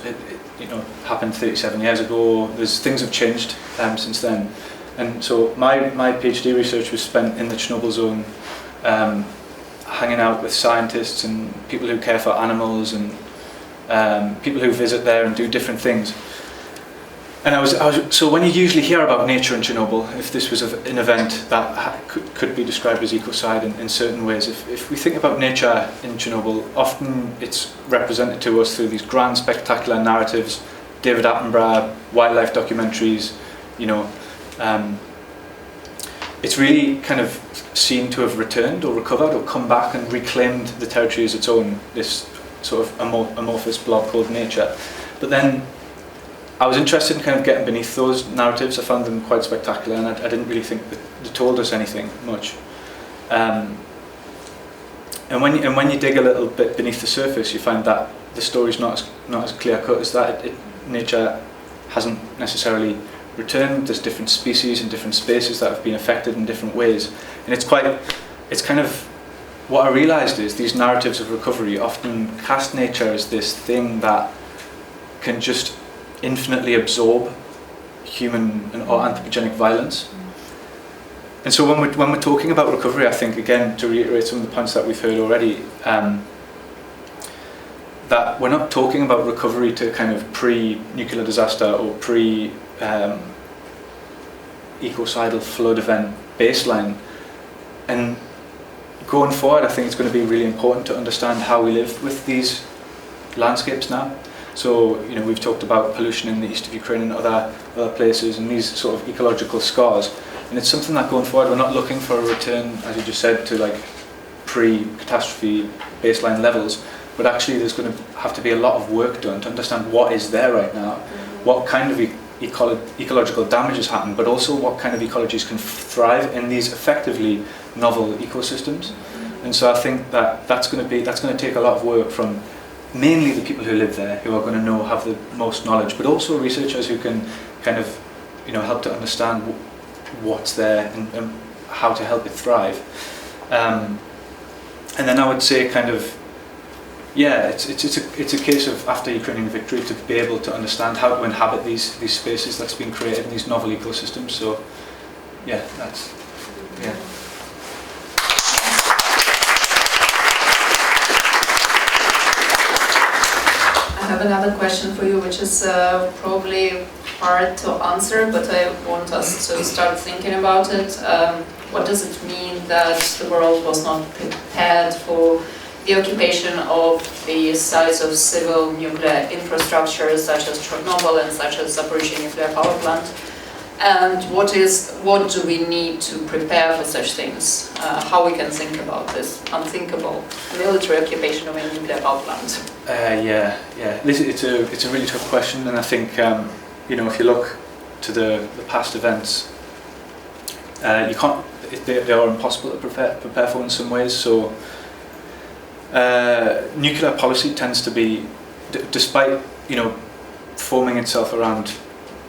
you know, happened 37 years ago. Things have changed since then. And so my PhD research was spent in the Chernobyl zone, hanging out with scientists and people who care for animals and people who visit there and do different things. And so when you usually hear about nature in Chernobyl, if this was an event that could be described as ecocide in certain ways, if we think about nature in Chernobyl, often it's represented to us through these grand spectacular narratives, David Attenborough, wildlife documentaries, you know. It's really kind of seen to have returned or recovered or come back and reclaimed the territory as its own, this sort of amorphous blob called nature. But then I was interested in kind of getting beneath those narratives. I found them quite spectacular, and I didn't really think that they told us anything much. And when you dig a little bit beneath the surface, you find that the story's not as clear cut as that. Nature hasn't necessarily returned. There's different species and different spaces that have been affected in different ways, and it's kind of what I realised is these narratives of recovery often cast nature as this thing that can just infinitely absorb human or anthropogenic violence. And so when we're talking about recovery, I think, again, to reiterate some of the points that we've heard already, that we're not talking about recovery to kind of pre-nuclear disaster or ecocidal flood event baseline. And going forward, I think it's going to be really important to understand how we live with these landscapes now. So, you know, we've talked about pollution in the east of Ukraine and other places, and these sort of ecological scars. And it's something that going forward, we're not looking for a return, as you just said, to like pre-catastrophe baseline levels, but actually there's going to have to be a lot of work done to understand what is there right now, what kind of ecological damage has happened, but also what kind of ecologies can thrive in these effectively novel ecosystems. And so I think that's going to take a lot of work from mainly the people who live there, who are going to have the most knowledge, but also researchers who can kind of, you know, help to understand what's there and how to help it thrive. And then I would say kind of, yeah, it's a case of after Ukrainian victory to be able to understand how to inhabit these spaces that's been created in these novel ecosystems. So yeah, yeah. I have another question for you, which is probably hard to answer, but I want us to start thinking about it. What does it mean that the world was not prepared for the occupation of the size of civil nuclear infrastructure such as Chernobyl and such as Zaporizhzhia nuclear power plant? And what do we need to prepare for such things? How we can think about this unthinkable military occupation of a nuclear power plant? Yeah. It's a really tough question, and I think you know, if you look to the past events, you can't. They are impossible to prepare for in some ways. So nuclear policy tends to be, despite, you know, forming itself around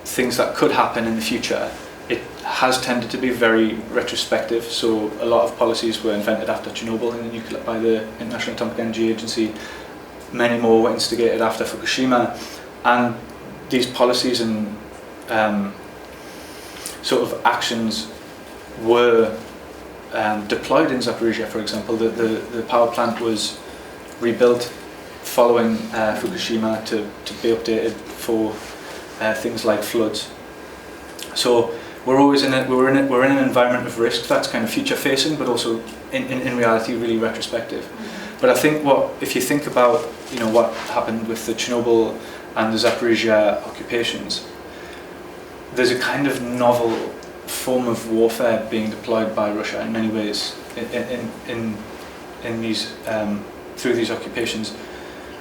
things that could happen in the future, it has tended to be very retrospective. So a lot of policies were invented after Chernobyl by the International Atomic Energy Agency. Many more were instigated after Fukushima, and these policies and sort of actions were deployed in Zaporizhzhia, for example. The power plant was rebuilt following Fukushima to be updated for things like floods. So we're in an environment of risk that's kind of future facing, but also in reality really retrospective. But I think if you think about, you know, what happened with the Chernobyl and the Zaporizhzhia occupations, there's a kind of novel form of warfare being deployed by Russia in many ways in these through these occupations,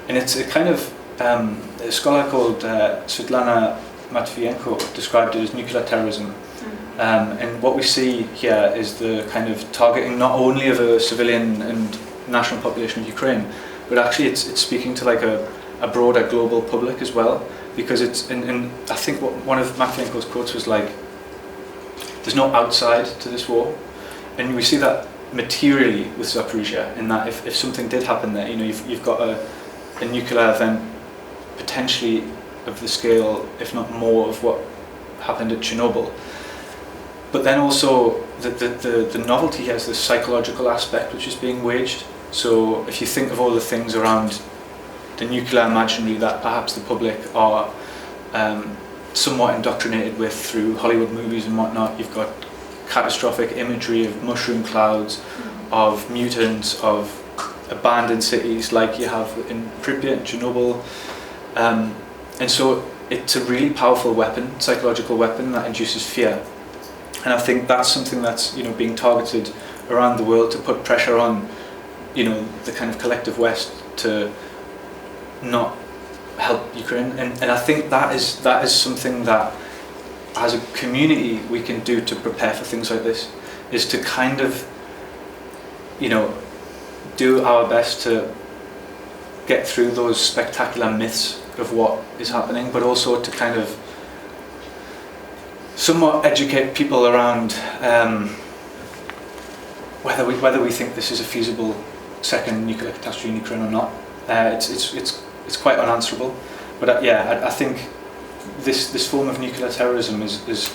and it's a kind of a scholar called Svetlana Matvienko described it as nuclear terrorism. And what we see here is the kind of targeting not only of a civilian and national population of Ukraine, but actually it's speaking to like a broader global public as well, because it's and I think one of Matvienko's quotes was like, there's no outside to this war, and we see that materially with Zaporizhia, in that if something did happen there, you've got a nuclear event potentially of the scale, if not more, of what happened at Chernobyl. But then also the novelty has this psychological aspect which is being waged. So if you think of all the things around the nuclear imaginary that perhaps the public are somewhat indoctrinated with through Hollywood movies and whatnot, you've got catastrophic imagery of mushroom clouds, of mutants, of abandoned cities like you have in Pripyat and Chernobyl. And so it's a really powerful weapon, psychological weapon that induces fear. And I think that's something that's being targeted around the world to put pressure on the kind of collective West to not help Ukraine. And I think that is something that as a community we can do to prepare for things like this, is to kind of do our best to get through those spectacular myths of what is happening, but also to kind of somewhat educate people around whether we think this is a feasible second nuclear catastrophe in Ukraine or not. It's quite unanswerable, but I think this form of nuclear terrorism is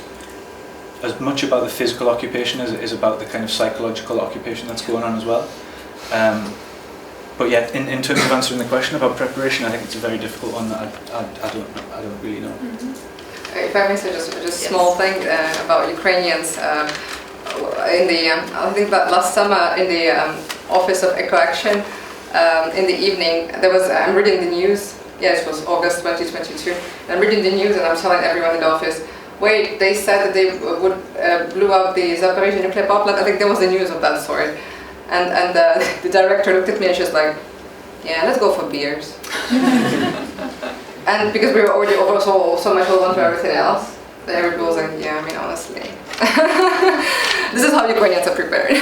as much about the physical occupation as it is about the kind of psychological occupation that's going on as well. But yeah, in terms of answering the question about preparation, I think it's a very difficult one that I don't really know. Mm-hmm. If I may say just a small thing about Ukrainians, in the I think that last summer in the office of Eco Action, in the evening I'm reading the news. Yeah, it was August 2022. I'm reading the news and I'm telling everyone in the office, wait, they said that they would blew up the Zaporizhia nuclear power plant. I think there was the news of that story. And the director looked at me and she was like, yeah, let's go for beers. And because we were already over so much hold on to everything else, everybody was like, yeah, I mean, honestly. This is how Ukrainians are prepared.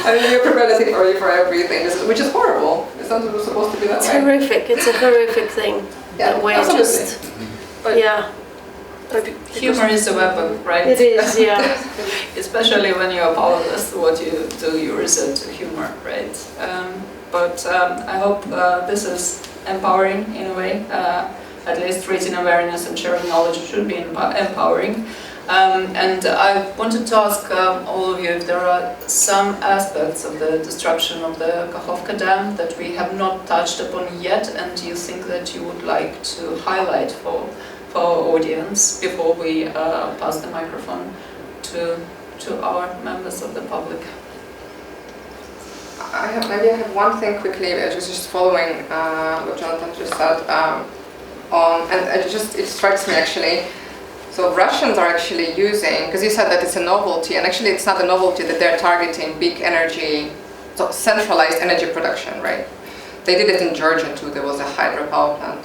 I mean, you're prepared, I think, already for everything, which is horrible. It's not supposed to be that way. It's horrific. It's a horrific thing. Yeah, that way absolutely. but yeah. Humor is a weapon, right? It is, yeah. Especially when you're powerless, what you do, you resort to humor, right? But I hope this is empowering in a way. At least raising awareness and sharing knowledge should be empowering. And I wanted to ask all of you if there are some aspects of the destruction of the Kakhovka Dam that we have not touched upon yet, and you think that you would like to highlight for our audience before we pass the microphone to our members of the public. Maybe I have one thing quickly, just following what Jonathan just said, and it strikes me actually. So Russians are actually using, because you said that it's a novelty, and actually it's not a novelty that they're targeting big energy, so centralized energy production, right? They did it in Georgia too. There was a hydropower plant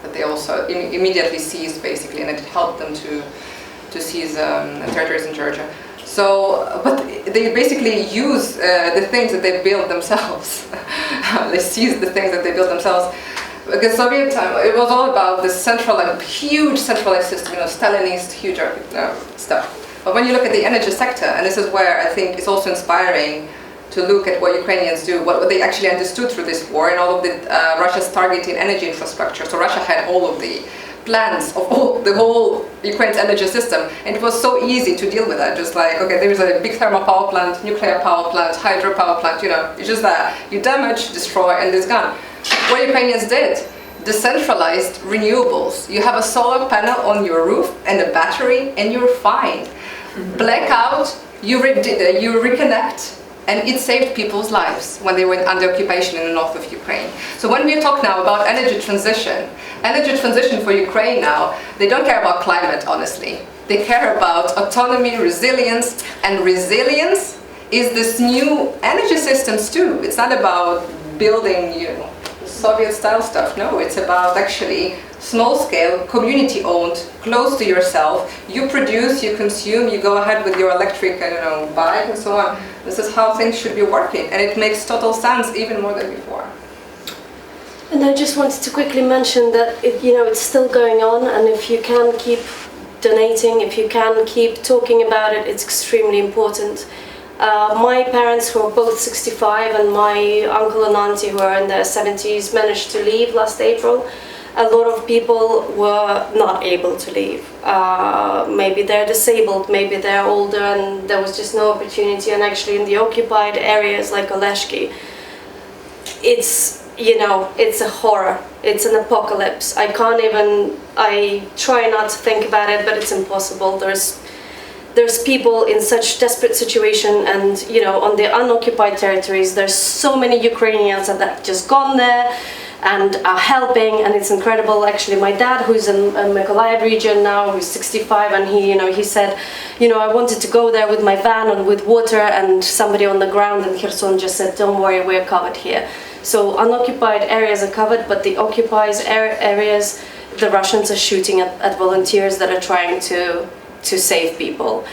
that they also immediately seized, basically, and it helped them to seize territories in Georgia. So, but they basically use the things that they built themselves. They seize the things that they built themselves. Because Soviet time, it was all about this centralized, huge centralized system, Stalinist, huge stuff. But when you look at the energy sector, and this is where I think it's also inspiring to look at what Ukrainians do, what they actually understood through this war, and all of the Russia's targeting energy infrastructure. So Russia had all of the plans of the whole Ukraine's energy system, and it was so easy to deal with that. Just like, okay, there is a big thermal power plant, nuclear power plant, hydropower plant, it's just that you damage, destroy, and it's gone. What Ukrainians did, decentralized renewables. You have a solar panel on your roof and a battery, and you're fine. Blackout, you reconnect, and it saved people's lives when they went under occupation in the north of Ukraine. So when we talk now about energy transition for Ukraine now, they don't care about climate, honestly. They care about autonomy, resilience, and resilience is this new energy systems too. It's not about building, you know, Soviet-style stuff. No, it's about actually small-scale, community-owned, close to yourself. You produce, you consume, you go ahead with your electric, I don't know, bike and so on. This is how things should be working, and it makes total sense even more than before. And I just wanted to quickly mention that it's still going on, and if you can keep donating, if you can keep talking about it, it's extremely important. My parents, who are both 65, and my uncle and auntie, who are in their 70s, managed to leave last April. A lot of people were not able to leave. Maybe they're disabled, maybe they're older, and there was just no opportunity. And actually in the occupied areas like Oleshki, it's a horror. It's an apocalypse. I try not to think about it, but it's impossible. There's people in such desperate situation, and on the unoccupied territories, there's so many Ukrainians that have just gone there and are helping, and it's incredible. Actually, my dad, who's in Mykolaiv region now, who's 65, and he said, I wanted to go there with my van and with water, and somebody on the ground in Kherson just said, don't worry, we're covered here. So unoccupied areas are covered, but the occupied areas, the Russians are shooting at volunteers that are trying to save people.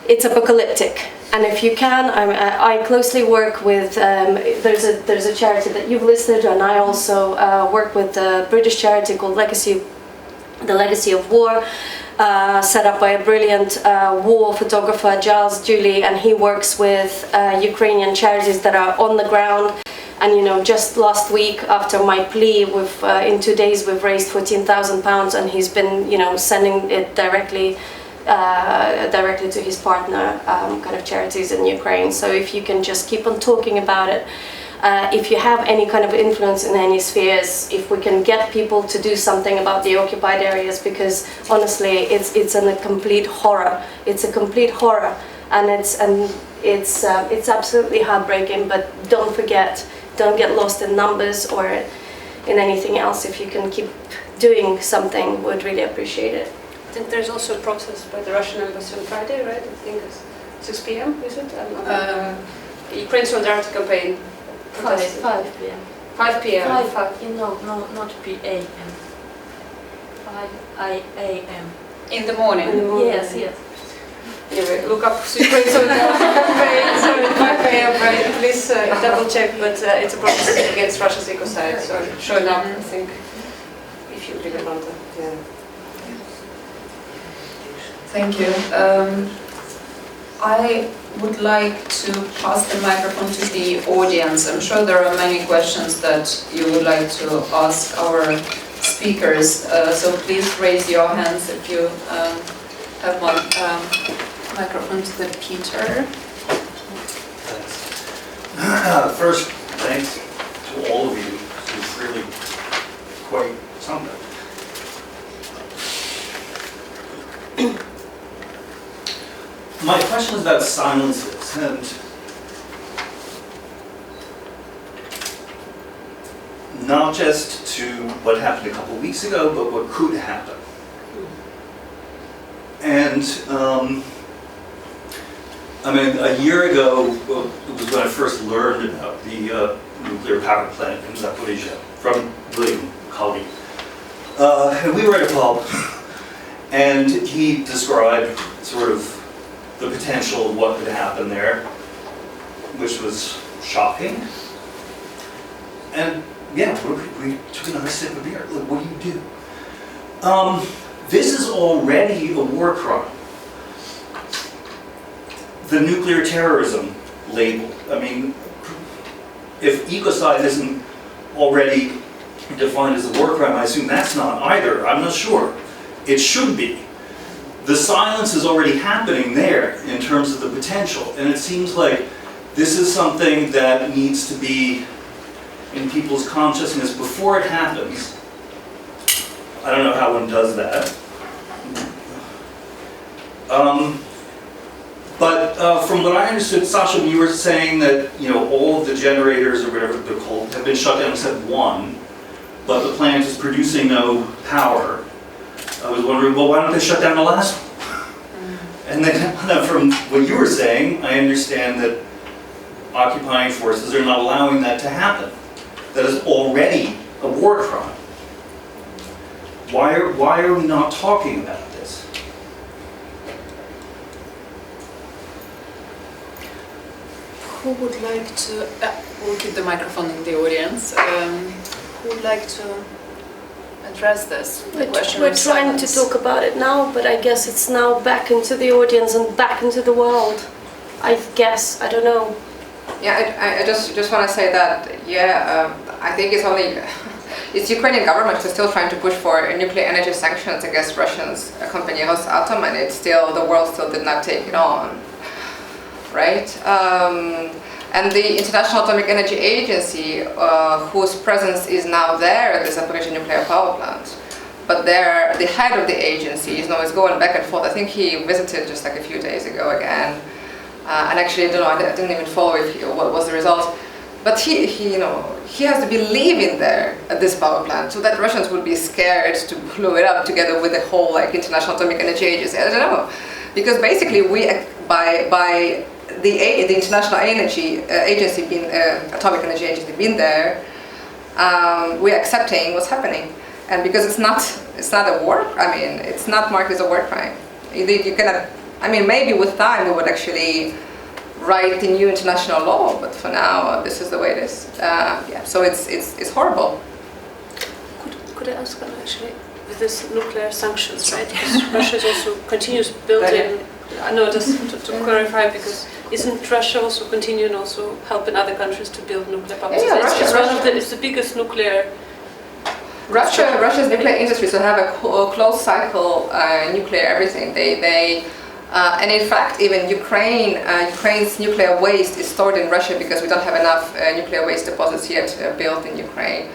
It's apocalyptic, and if you can, I closely work with. There's a charity that you've listed, and I also work with a British charity called The Legacy of War, set up by a brilliant war photographer, Giles Dooley, and he works with Ukrainian charities that are on the ground. And just last week, after my plea, in 2 days we've raised £14,000, and he's been sending it directly to his partner kind of charities in Ukraine. So if you can just keep on talking about it, if you have any kind of influence in any spheres, if we can get people to do something about the occupied areas, because honestly it's a complete horror. It's a complete horror, and it's absolutely heartbreaking. But don't forget, don't get lost in numbers or in anything else. If you can keep doing something, we'd really appreciate it. I think there's also a process by the Russian embassy on Friday, right? I think it's 6 p.m., is it? Ukraine Solidarity Campaign. 5 p.m. 5 p.m. No, not p.m. 5 a.m. In the morning. Yes. Anyway, look up Ukraine Solidarity Campaign, so 5 a.m. right? Please double check, but it's a protest against Russia's Ecocide, so showing up, I think, if you really want to. Yeah. Thank you. I would like to pass the microphone to the audience. I'm sure there are many questions that you would like to ask our speakers. So please raise your hands if you have one. Microphone to the Peter. Thanks. First, thanks to all of you. It's really quite something. My question is about silences, and not just to what happened a couple of weeks ago, but what could happen. And a year ago, it was when I first learned about the nuclear power plant in Zaporizhia from William Colby. And we were at a pub, and he described sort of the potential of what could happen there, which was shocking. And yeah, we took another sip of beer. Look, what do you do? This is already a war crime. The nuclear terrorism label. I mean, if ecocide isn't already defined as a war crime, I assume that's not either. I'm not sure. It should be. The silence is already happening there in terms of the potential, and it seems like this is something that needs to be in people's consciousness before it happens. I don't know how one does that. But from what I understood, Sasha, you were saying that all of the generators or whatever they're called have been shut down except one, but the plant is producing no power. I was wondering, well, why don't they shut down the last one? And then from what you were saying, I understand that occupying forces are not allowing that to happen. That is already a war crime. Why are we not talking about this? Who would like to, we'll keep the microphone in the audience. Who would like to address this? We're trying to talk about it now, but I guess it's now back into the audience and back into the world. I guess, I don't know. Yeah, I just want to say that, I think it's only, it's Ukrainian government who's still trying to push for nuclear energy sanctions against Russia's company Rosatom, and it's still, the world still did not take it on, right? And the International Atomic Energy Agency, whose presence is now there at the Zaporizhzhia nuclear power plant, but the head of the agency is always going back and forth. I think he visited just like a few days ago again. And actually, I don't know, I didn't even follow what was the result. But he has to be living there at this power plant, so that Russians would be scared to blow it up together with the whole International Atomic Energy Agency. I don't know, because basically by the International Energy Agency, Atomic Energy Agency, being there, we're accepting what's happening, and because it's not a war. I mean, it's not marked as a war crime. You cannot. I mean, maybe with time we would actually write the new international law, but for now, this is the way it is. So it's horrible. Could I ask actually, with this nuclear sanctions, right? Because Russia also continues building. I know, just to clarify, because isn't Russia also continuing also helping other countries to build nuclear power plants? It's the biggest nuclear. Russia's nuclear industry so have a closed cycle nuclear everything. And in fact, even Ukraine's nuclear waste is stored in Russia because we don't have enough nuclear waste deposits yet built in Ukraine.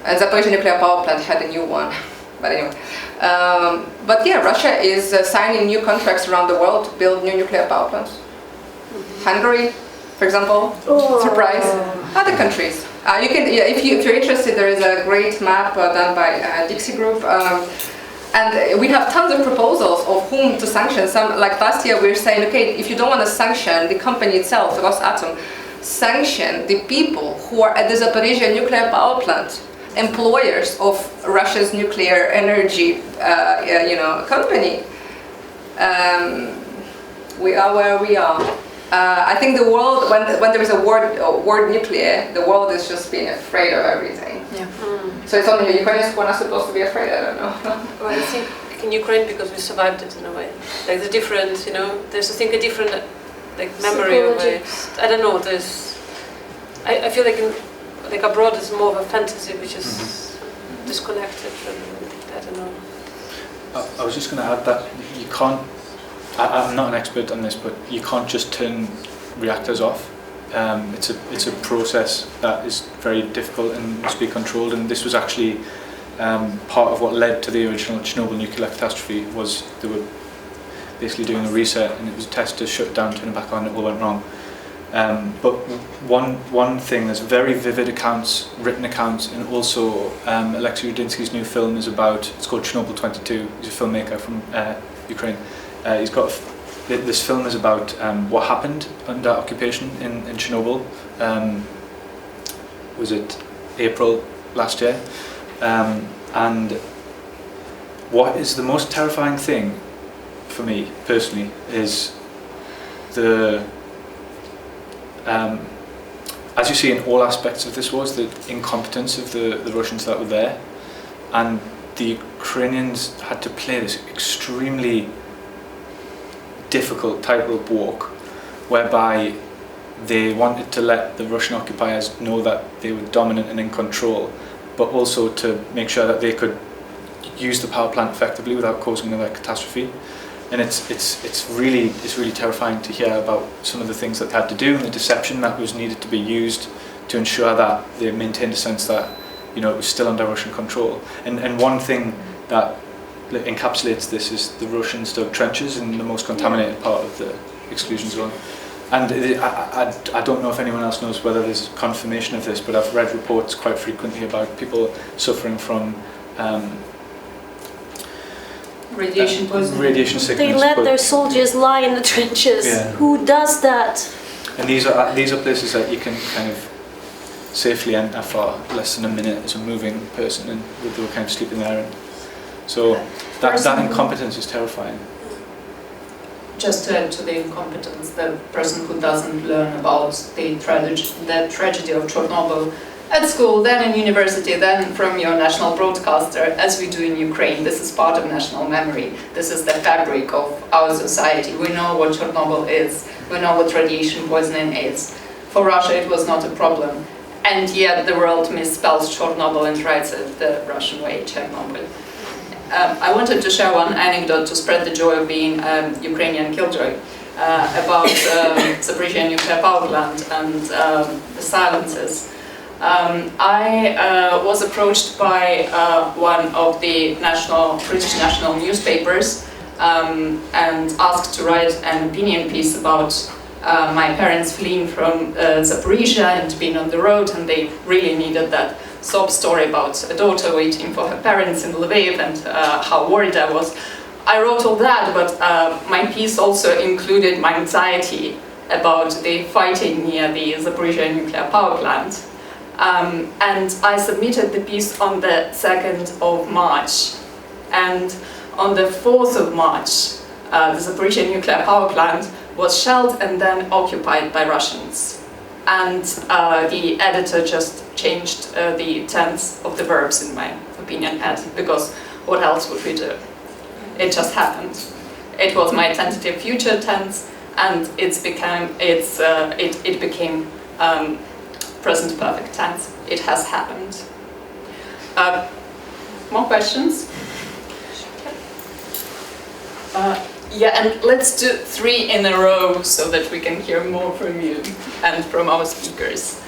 And Zaporizhzhia nuclear power plant had a new one. But anyway, Russia is signing new contracts around the world to build new nuclear power plants. Hungary, for example, surprise. Other countries. If you're interested, there is a great map done by Dixie Group. And we have tons of proposals of whom to sanction. Some, like last year, we were saying, okay, if you don't want to sanction the company itself, Rosatom, sanction the people who are at the Zaporizhzhia nuclear power plant, employers of Russia's nuclear energy, company. We are where we are. I think the world, when there is a word nuclear, the world is just being afraid of everything. Yeah. So it's only the Ukrainians who are not supposed to be afraid, I don't know. Well, I think in Ukraine, because we survived it in a way. Like the different, there's I think a different memory of it. I don't know, I feel like abroad it's more of a fantasy which is disconnected from, I don't know. I was just going to add that you can't, I'm not an expert on this, but you can't just turn reactors off. It's a process that is very difficult and must be controlled, and this was actually part of what led to the original Chernobyl nuclear catastrophe. Was they were basically doing a reset, and it was a test to shut down, turn it back on, it all went wrong. But one thing, there's very vivid accounts, written accounts, and also Alexei Rudinsky's new film is about, it's called Chernobyl 22, he's a filmmaker from Ukraine. He's got this film is about what happened under occupation in Chernobyl. Was it April last year? And what is the most terrifying thing for me personally is as you see in all aspects of this was the incompetence of the Russians that were there, and the Ukrainians had to play this extremely difficult tightrope walk whereby they wanted to let the Russian occupiers know that they were dominant and in control, but also to make sure that they could use the power plant effectively without causing another catastrophe. And it's really terrifying to hear about some of the things that they had to do and the deception that was needed to be used to ensure that they maintained a sense that it was still under Russian control. And one thing that encapsulates this is the Russians dug trenches in the most contaminated part of the exclusion zone. And I don't know if anyone else knows whether there's confirmation of this, but I've read reports quite frequently about people suffering from Radiation poisoning. Radiation sickness. They let but- their soldiers lie in the trenches. Yeah. Who does that? And these are places that you can kind of safely enter for less than a minute as a moving person, and they were kind of sleeping there. And so that incompetence is terrifying. Just to add to the incompetence, the person who doesn't learn about the tragedy of Chernobyl at school, then in university, then from your national broadcaster, as we do in Ukraine, this is part of national memory. This is the fabric of our society. We know what Chernobyl is. We know what radiation poisoning is. For Russia, it was not a problem. And yet the world misspells Chernobyl and writes it the Russian way, Chernobyl. I wanted to share one anecdote to spread the joy of being Ukrainian killjoy about Zaporizhzhia nuclear power plant and the silences. I was approached by one of the British national newspapers and asked to write an opinion piece about my parents fleeing from Zaporizhzhia and being on the road, and they really needed that sob story about a daughter waiting for her parents in Lviv and how worried I was. I wrote all that, but my piece also included my anxiety about the fighting near the Zaporizhzhia nuclear power plant. And I submitted the piece on the 2nd of March. And on the 4th of March, the Zaporizhzhia nuclear power plant was shelled and then occupied by Russians. And the editor just changed the tense of the verbs, in my opinion, because what else would we do? It just happened. It was my tentative future tense, and it became present perfect tense. It has happened. More questions? Yeah, and let's do 3 in a row so that we can hear more from you and from our speakers.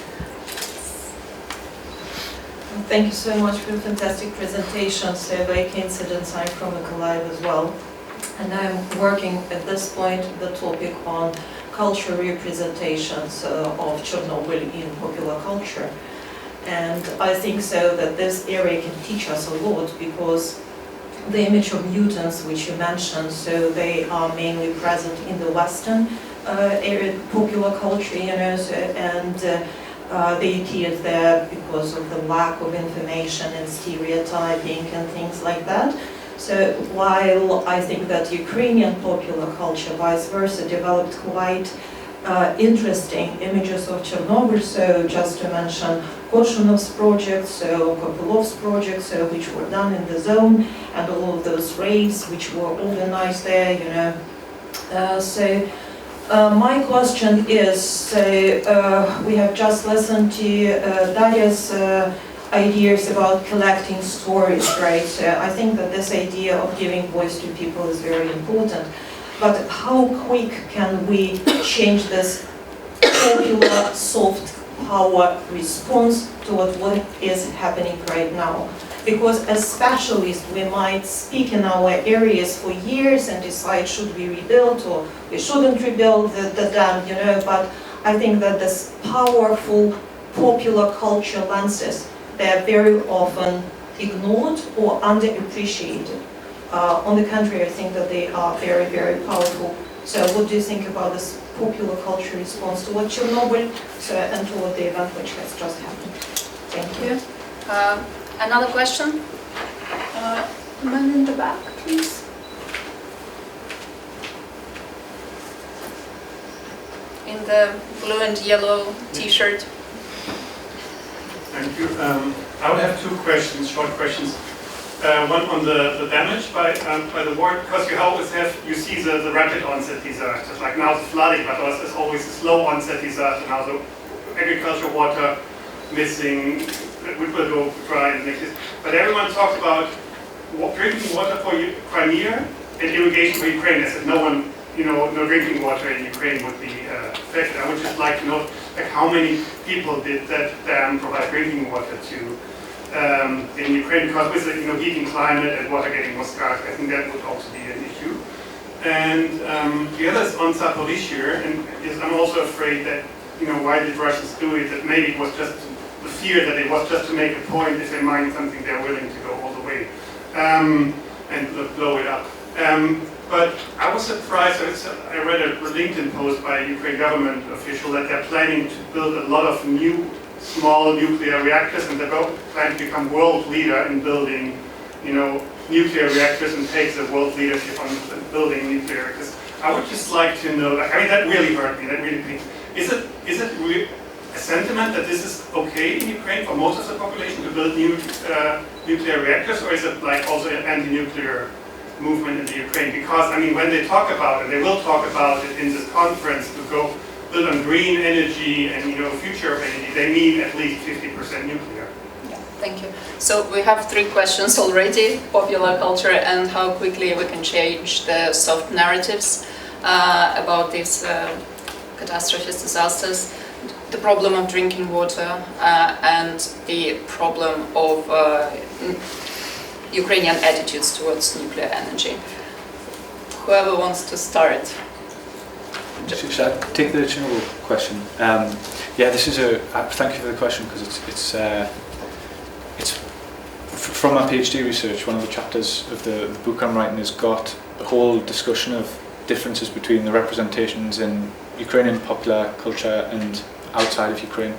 Thank you so much for the fantastic presentation. So by coincidence, I'm from Mykolaiv as well. And I'm working at this point the topic on cultural representations of Chernobyl in popular culture. And I think so that this area can teach us a lot, because the image of mutants which you mentioned, so they are mainly present in the Western area, popular culture, you know, so, and they appear there because of the lack of information and stereotyping and things like that. So while I think that Ukrainian popular culture, vice versa, developed quite interesting images of Chernobyl, so just to mention Koshunov's project, so Kopilov's project, so which were done in the zone, and all of those raves which were organized there, you know. My question is, we have just listened to Daria's ideas about collecting stories, right? So I think that this idea of giving voice to people is very important. But how quick can we change this popular soft power response to what is happening right now? Because as specialists, we might speak in our areas for years and decide should we rebuild or we shouldn't rebuild the dam, you know, but I think that this powerful popular culture lenses, they're very often ignored or underappreciated. On the contrary, I think that they are very, very powerful. So what do you think about this popular culture response to what Chernobyl and to what the event which has just happened? Thank you. Another question? Man in the back, please. In the blue and yellow t-shirt. Thank you. I would have 2 questions, short questions. One on the damage by the war, because you see the rapid onset disasters, like now the flooding, but there's always a slow onset disaster, now the agricultural water missing, which will go dry in the next year. But everyone talks about drinking water for Crimea and irrigation for Ukraine. I said no drinking water in Ukraine would be affected. I would just like to know like how many people did that dam provide drinking water to in Ukraine, because with the heating climate and water getting more scarce, I think that would also be an issue. And the other is on Zaporizhzhia, and I'm also afraid that why did Russians do it? That maybe it was just the fear that it was just to make a point. If they mine something, they're willing to go all the way and blow it up. But I was surprised, I read a LinkedIn post by a Ukraine government official that they're planning to build a lot of new small nuclear reactors, and they're planning to become world leader in building, nuclear reactors and take the world leadership on building nuclear reactors. I would just like to know, that really hurt me, that really pains me. Is it a sentiment that this is okay in Ukraine for most of the population to build new nuclear reactors, or is it also an anti-nuclear movement in the Ukraine? Because when they talk about it, they will talk about it in this conference to go build on green energy and future of energy. They need at least 50% nuclear. Yeah, thank you. So we have 3 questions already: popular culture and how quickly we can change the soft narratives about these catastrophes, disasters, the problem of drinking water, and the problem of Ukrainian attitudes towards nuclear energy. Whoever wants to start. Should I take the Chernobyl question? This is thank you for the question, because it's from my PhD research. One of the chapters of the book I'm writing has got a whole discussion of differences between the representations in Ukrainian popular culture and outside of Ukraine.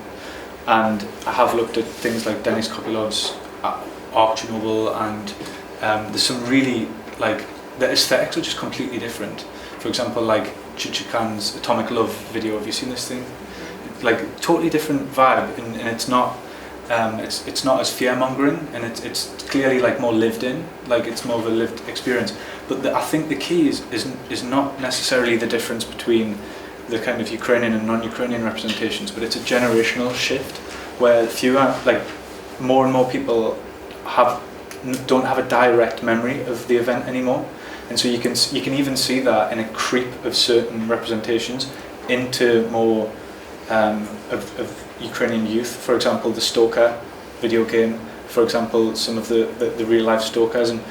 And I have looked at things like Denis Kopilov's Arc Chernobyl, and there's some really, the aesthetics are just completely different. For example, Chichikan's Atomic Love video. Have you seen this thing? Totally different vibe, and it's not as fear-mongering, and it's clearly more lived in. It's more of a lived experience. But I think the key is not necessarily the difference between the kind of Ukrainian and non-Ukrainian representations, but it's a generational shift where more and more people don't have a direct memory of the event anymore. And so you can even see that in a creep of certain representations into more of Ukrainian youth. For example, the Stalker video game. For example, some of the real life stalkers, and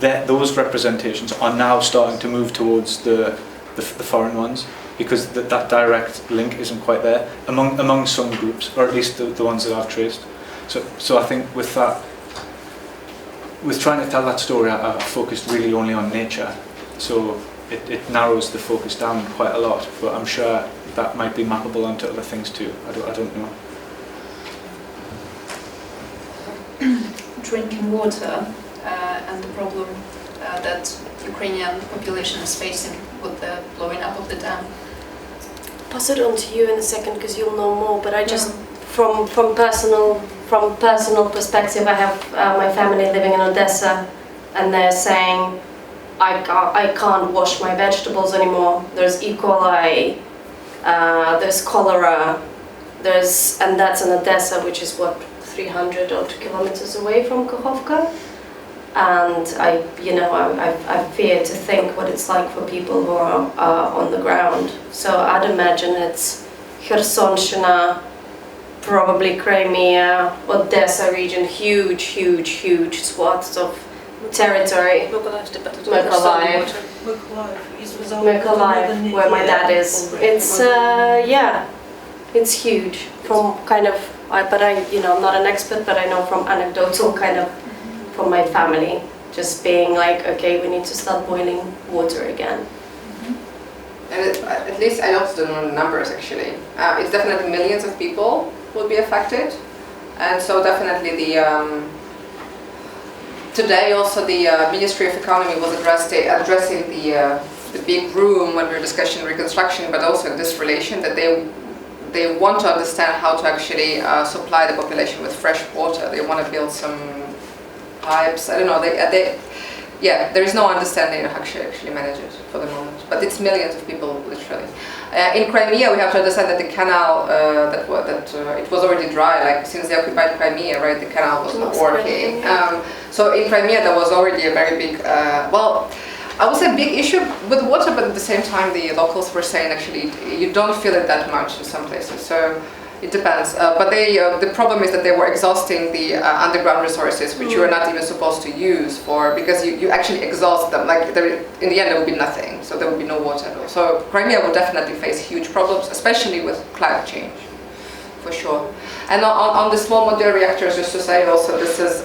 those representations are now starting to move towards the foreign ones, because that direct link isn't quite there among some groups, or at least the ones that I've traced. So I think with that. With trying to tell that story, I focused really only on nature, so it narrows the focus down quite a lot. But I'm sure that might be mappable onto other things too. I don't know. Drinking water and the problem that Ukrainian population is facing with the blowing up of the dam. Pass it on to you in a second, because you'll know more. But I just, from personal perspective, I have my family living in Odessa, and they're saying, I can't wash my vegetables anymore. There's E. coli, there's cholera, and that's in Odessa, which is 300 odd kilometers away from Kakhovka. And I fear to think what it's like for people who are on the ground. So I'd imagine it's Khersonshina, probably Crimea, Odessa region, huge swaths of territory. Mykolaiv, where my dad is. It's huge. From but I'm not an expert, but I know from anecdotal from my family, just being okay, we need to start boiling water again. And at least I also don't know the numbers actually. It's definitely millions of people will be affected, and so definitely today also the Ministry of Economy was addressing the big room when we were discussing reconstruction, but also in this relation that they want to understand how to actually supply the population with fresh water. They want to build some pipes. I don't know. There is no understanding of how to actually manage it for the moment. But it's millions of people, literally. In Crimea, we have to understand that the canal it was already dry. Since they occupied Crimea, right? The canal was not working. So in Crimea, there was already a very big, I would say big issue with water, but at the same time, the locals were saying actually you don't feel it that much in some places. So it depends. But the problem is that they were exhausting the underground resources, which you are not even supposed to use because you actually exhaust them. In the end, there will be nothing, so there will be no water at all. So Crimea will definitely face huge problems, especially with climate change, for sure. And on the small modular reactors, just to say also, this is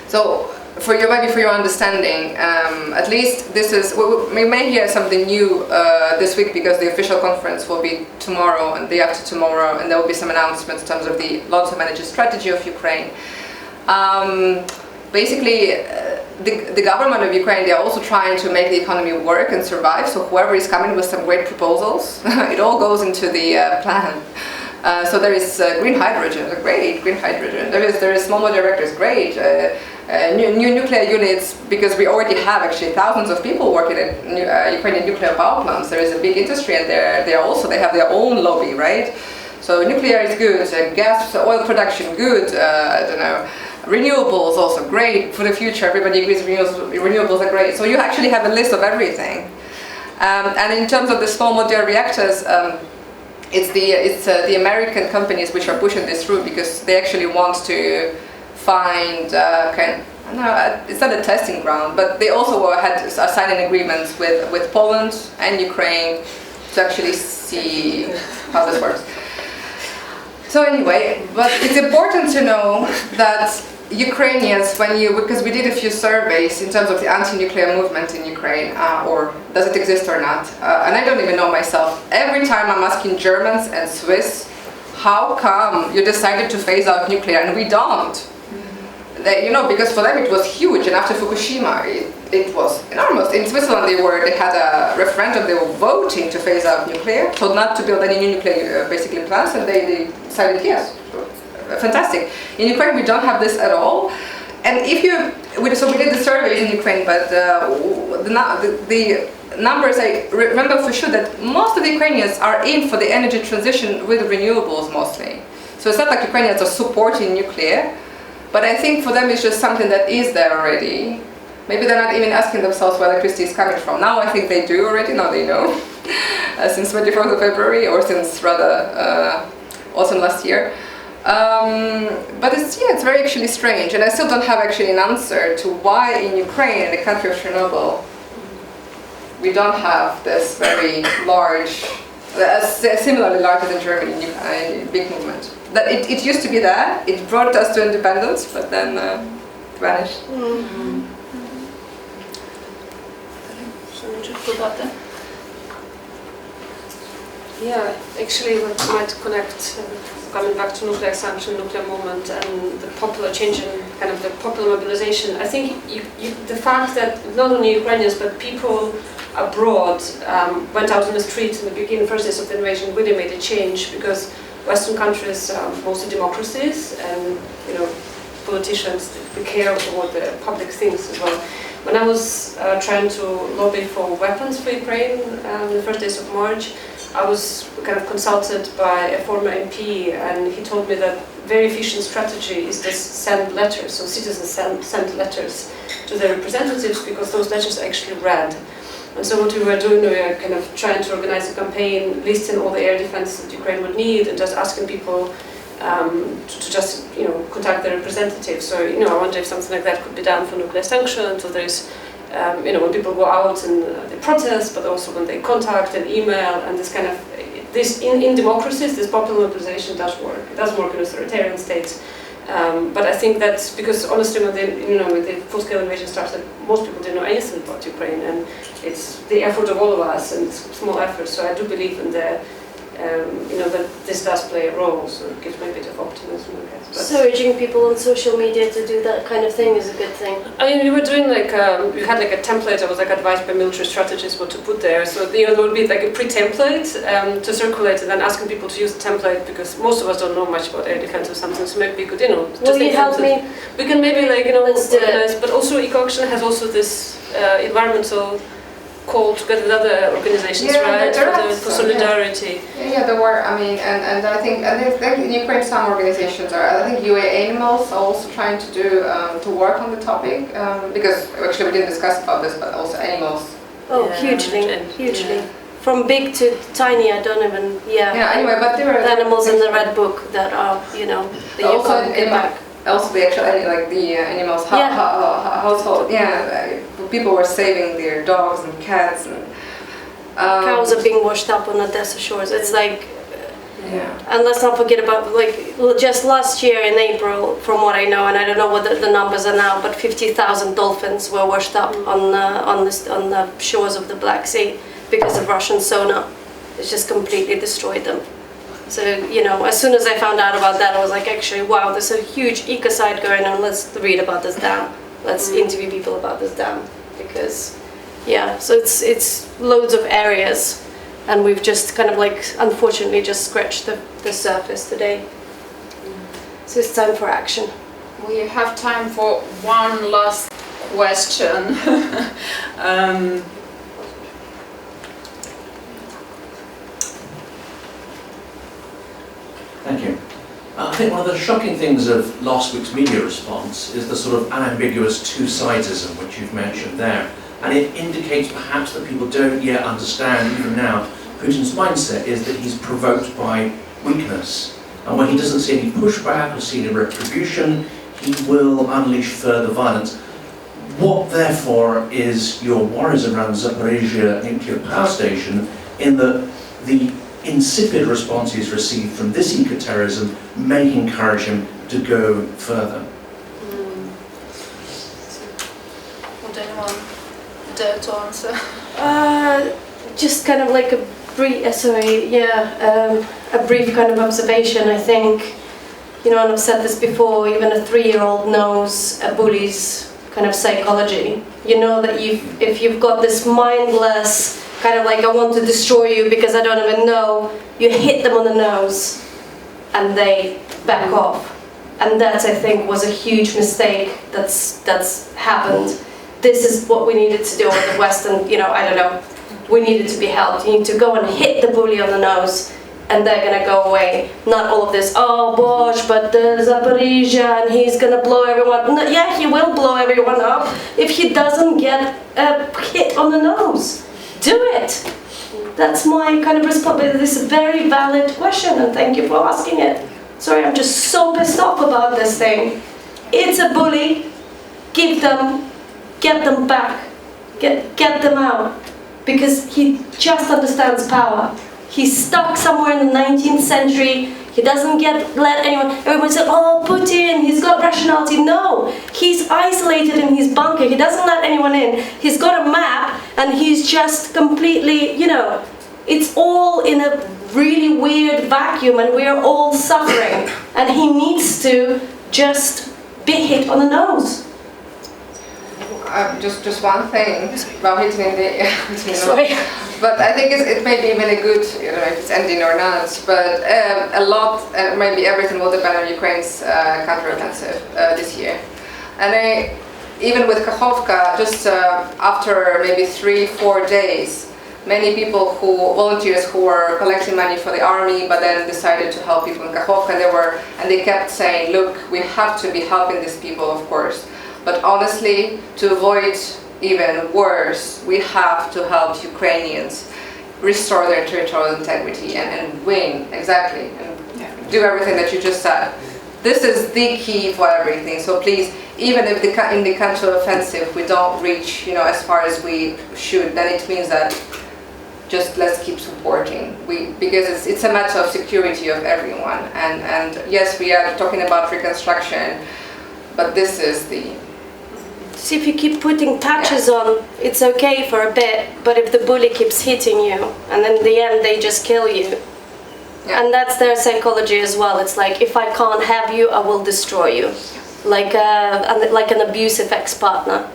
so maybe for your understanding, at least this is, we may hear something new this week because the official conference will be tomorrow and the day after tomorrow, and there will be some announcements in terms of the long-term energy strategy of Ukraine. Basically, the government of Ukraine, they are also trying to make the economy work and survive, so whoever is coming with some great proposals, it all goes into the plan. So there is green hydrogen, great green hydrogen. There is small modular reactors, great. New nuclear units, because we already have actually thousands of people working at Ukrainian nuclear power plants. There is a big industry, and they have their own lobby, right? So nuclear is good, gas, oil production, good. I don't know. Renewables also great for the future. Everybody agrees renewables are great. So you actually have a list of everything. And in terms of the small modular reactors, it's the American companies which are pushing this through because they actually want to find it's not a testing ground, but they also are signing agreements with Poland and Ukraine to actually see how this works. So anyway, but it's important to know that Ukrainians, because we did a few surveys in terms of the anti-nuclear movement in Ukraine, or does it exist or not, and I don't even know myself. Every time I'm asking Germans and Swiss, how come you decided to phase out nuclear and we don't? Because for them it was huge, and after Fukushima it was enormous. In Switzerland they had a referendum, they were voting to phase out nuclear, so not to build any new nuclear basically plants, and they decided yes. Fantastic. In Ukraine we don't have this at all. And we did the surveys in Ukraine, but the numbers, I remember for sure that most of the Ukrainians are in for the energy transition with renewables mostly. So it's not like Ukrainians are supporting nuclear, but I think for them it's just something that is there already. Maybe they're not even asking themselves where electricity is coming from. Now I think they do already, now they know. Since 24th of February, or since rather autumn last year. But it's very actually strange, and I still don't have actually an answer to why in Ukraine, in the country of Chernobyl, we don't have this very large, similarly larger than Germany, big movement. That it used to be there, it brought us to independence, but then vanished. Mm-hmm. Yeah, actually we might connect, coming back to nuclear expansion, nuclear movement, and the popular change in kind of the popular mobilization. I think the fact that not only Ukrainians but people abroad went out on the streets in the beginning, first days of the invasion, really made a change, because Western countries are mostly democracies, and politicians, they care about what the public thinks as well. When I was trying to lobby for weapons for Ukraine the first days of March, I was kind of consulted by a former MP, and he told me that very efficient strategy is to send letters. So citizens send letters to their representatives, because those letters are actually read. And so what we were doing, we were kind of trying to organize a campaign, listing all the air defense that Ukraine would need, and just asking people to just contact their representatives. So I wonder if something like that could be done for nuclear sanctions. So there's when people go out and they protest, but also when they contact and email, and this kind of in democracies, this popular mobilization does work. It does work in authoritarian states. But I think that's because honestly, when the full-scale invasion started, most people didn't know anything about Ukraine, and it's the effort of all of us, and it's small effort. So I do believe in that this does play a role. So it gives me a bit of optimism, I guess. But so urging people on social media to do that kind of thing is a good thing. I mean, we were doing we had like a template. I was like advised by military strategists what to put there. So there would be like a pre-template to circulate, and then asking people to use the template, because most of us don't know much about air defense or something. So maybe we could Will you help me? We can maybe Let's do organize. But also Eco-Action has also this environmental call together with other organizations, right? For solidarity. Yeah, there were. I mean, and I think in Ukraine some organizations are. I think UA Animals are also trying to do to work on the topic, because actually we didn't discuss about this, but also animals. Oh, hugely. Yeah. From big to tiny, I don't even. Yeah. Anyway, but there are animals in the red book that are that you can't get back. Also, the actual the animals household. Yeah, people were saving their dogs and cats, and cows are being washed up on Odessa shores. It's like Yeah. And let's not forget about, like, just last year in April, from what I know, and I don't know what the numbers are now, but 50,000 dolphins were washed up on the shores of the Black Sea because of Russian sonar. It's just completely destroyed them. So, you know, as soon as I found out about that, I was like, actually, wow, there's a huge ecocide going on. Let's read about this dam. Let's interview people about this dam. Because, yeah, so it's loads of areas. And we've just kind of like, unfortunately, just scratched the surface today. So it's time for action. We have time for one last question. Thank you. I think one of the shocking things of last week's media response is the sort of unambiguous two-sidism which you've mentioned there. And it indicates perhaps that people don't yet understand, even now, Putin's mindset is that he's provoked by weakness. And when he doesn't see any pushback or see any retribution, he will unleash further violence. What, therefore, is your worries around Zaporizhia nuclear power station in that the insipid response he's received from this eco-terrorism may encourage him to go further? Would anyone dare to answer? Just kind of like a brief, a brief kind of observation. I think, you know, and I've said this before, even a 3-year-old knows a bully's kind of psychology. You know that if you've got this mindless kind of like, I want to destroy you because I don't even know, you hit them on the nose and they back off. And that, I think, was a huge mistake that's happened. This is what we needed to do in the West, and, you know, I don't know, we needed to be helped. You need to go and hit the bully on the nose and they're gonna go away. Not all of this, oh gosh, but Zaporizhia and he's gonna blow everyone. No, yeah, he will blow everyone up if he doesn't get a hit on the nose. Do it. That's my kind of responsibility. This is a very valid question, and thank you for asking it. Sorry, I'm just so pissed off about this thing. It's a bully. Give them, get them back, get them out, because he just understands power. He's stuck somewhere in the 19th century. He doesn't let anyone. Everyone said, "Oh, Putin, he's got rationality." No, he's isolated in his bunker. He doesn't let anyone in. He's got a map, and he's just completely, you know, it's all in a really weird vacuum, and we're all suffering. And he needs to just be hit on the nose. Just one thing about hitting the Sorry. But I think it may be even a good, you know, if it's ending or not, but a lot, maybe everything will depend on Ukraine's counteroffensive this year. And even with Kakhovka, just after maybe 3-4 days, many people volunteers who were collecting money for the army, but then decided to help people in Kakhovka, they kept saying, look, we have to be helping these people, of course. But honestly, to avoid even worse, we have to help Ukrainians restore their territorial integrity and win, exactly, and do everything that you just said. This is the key for everything. So please, even if in the counter-offensive we don't reach, you know, as far as we should, then it means that just let's keep supporting. Because it's a matter of security of everyone. And yes, we are talking about reconstruction, but this is the... See, if you keep putting patches on, it's okay for a bit, but if the bully keeps hitting you, and in the end they just kill you. Yeah. And that's their psychology as well. It's like, if I can't have you, I will destroy you. Like an abusive ex-partner.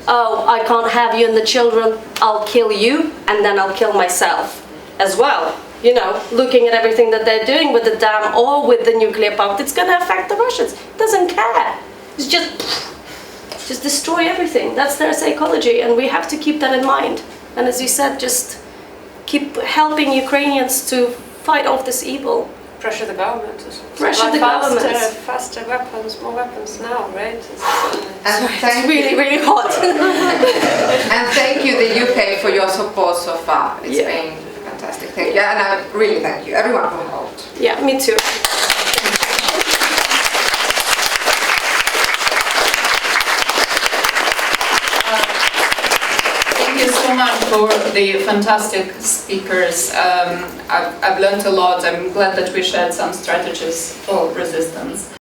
Oh, I can't have you and the children, I'll kill you, and then I'll kill myself as well. You know, looking at everything that they're doing with the dam or with the nuclear power, it's going to affect the Russians. It doesn't care. It's just destroy everything. That's their psychology, and we have to keep that in mind. And as you said, just keep helping Ukrainians to fight off this evil. Pressure the government. Pressure the government. Faster weapons, more weapons now, right? It's really, really hot. And thank you, the UK, for your support so far. It's been fantastic. Thank you. And I really thank you, everyone who helped. Yeah, me too. Thank you so much. for the fantastic speakers. I've learned a lot. I'm glad that we shared some strategies for resistance.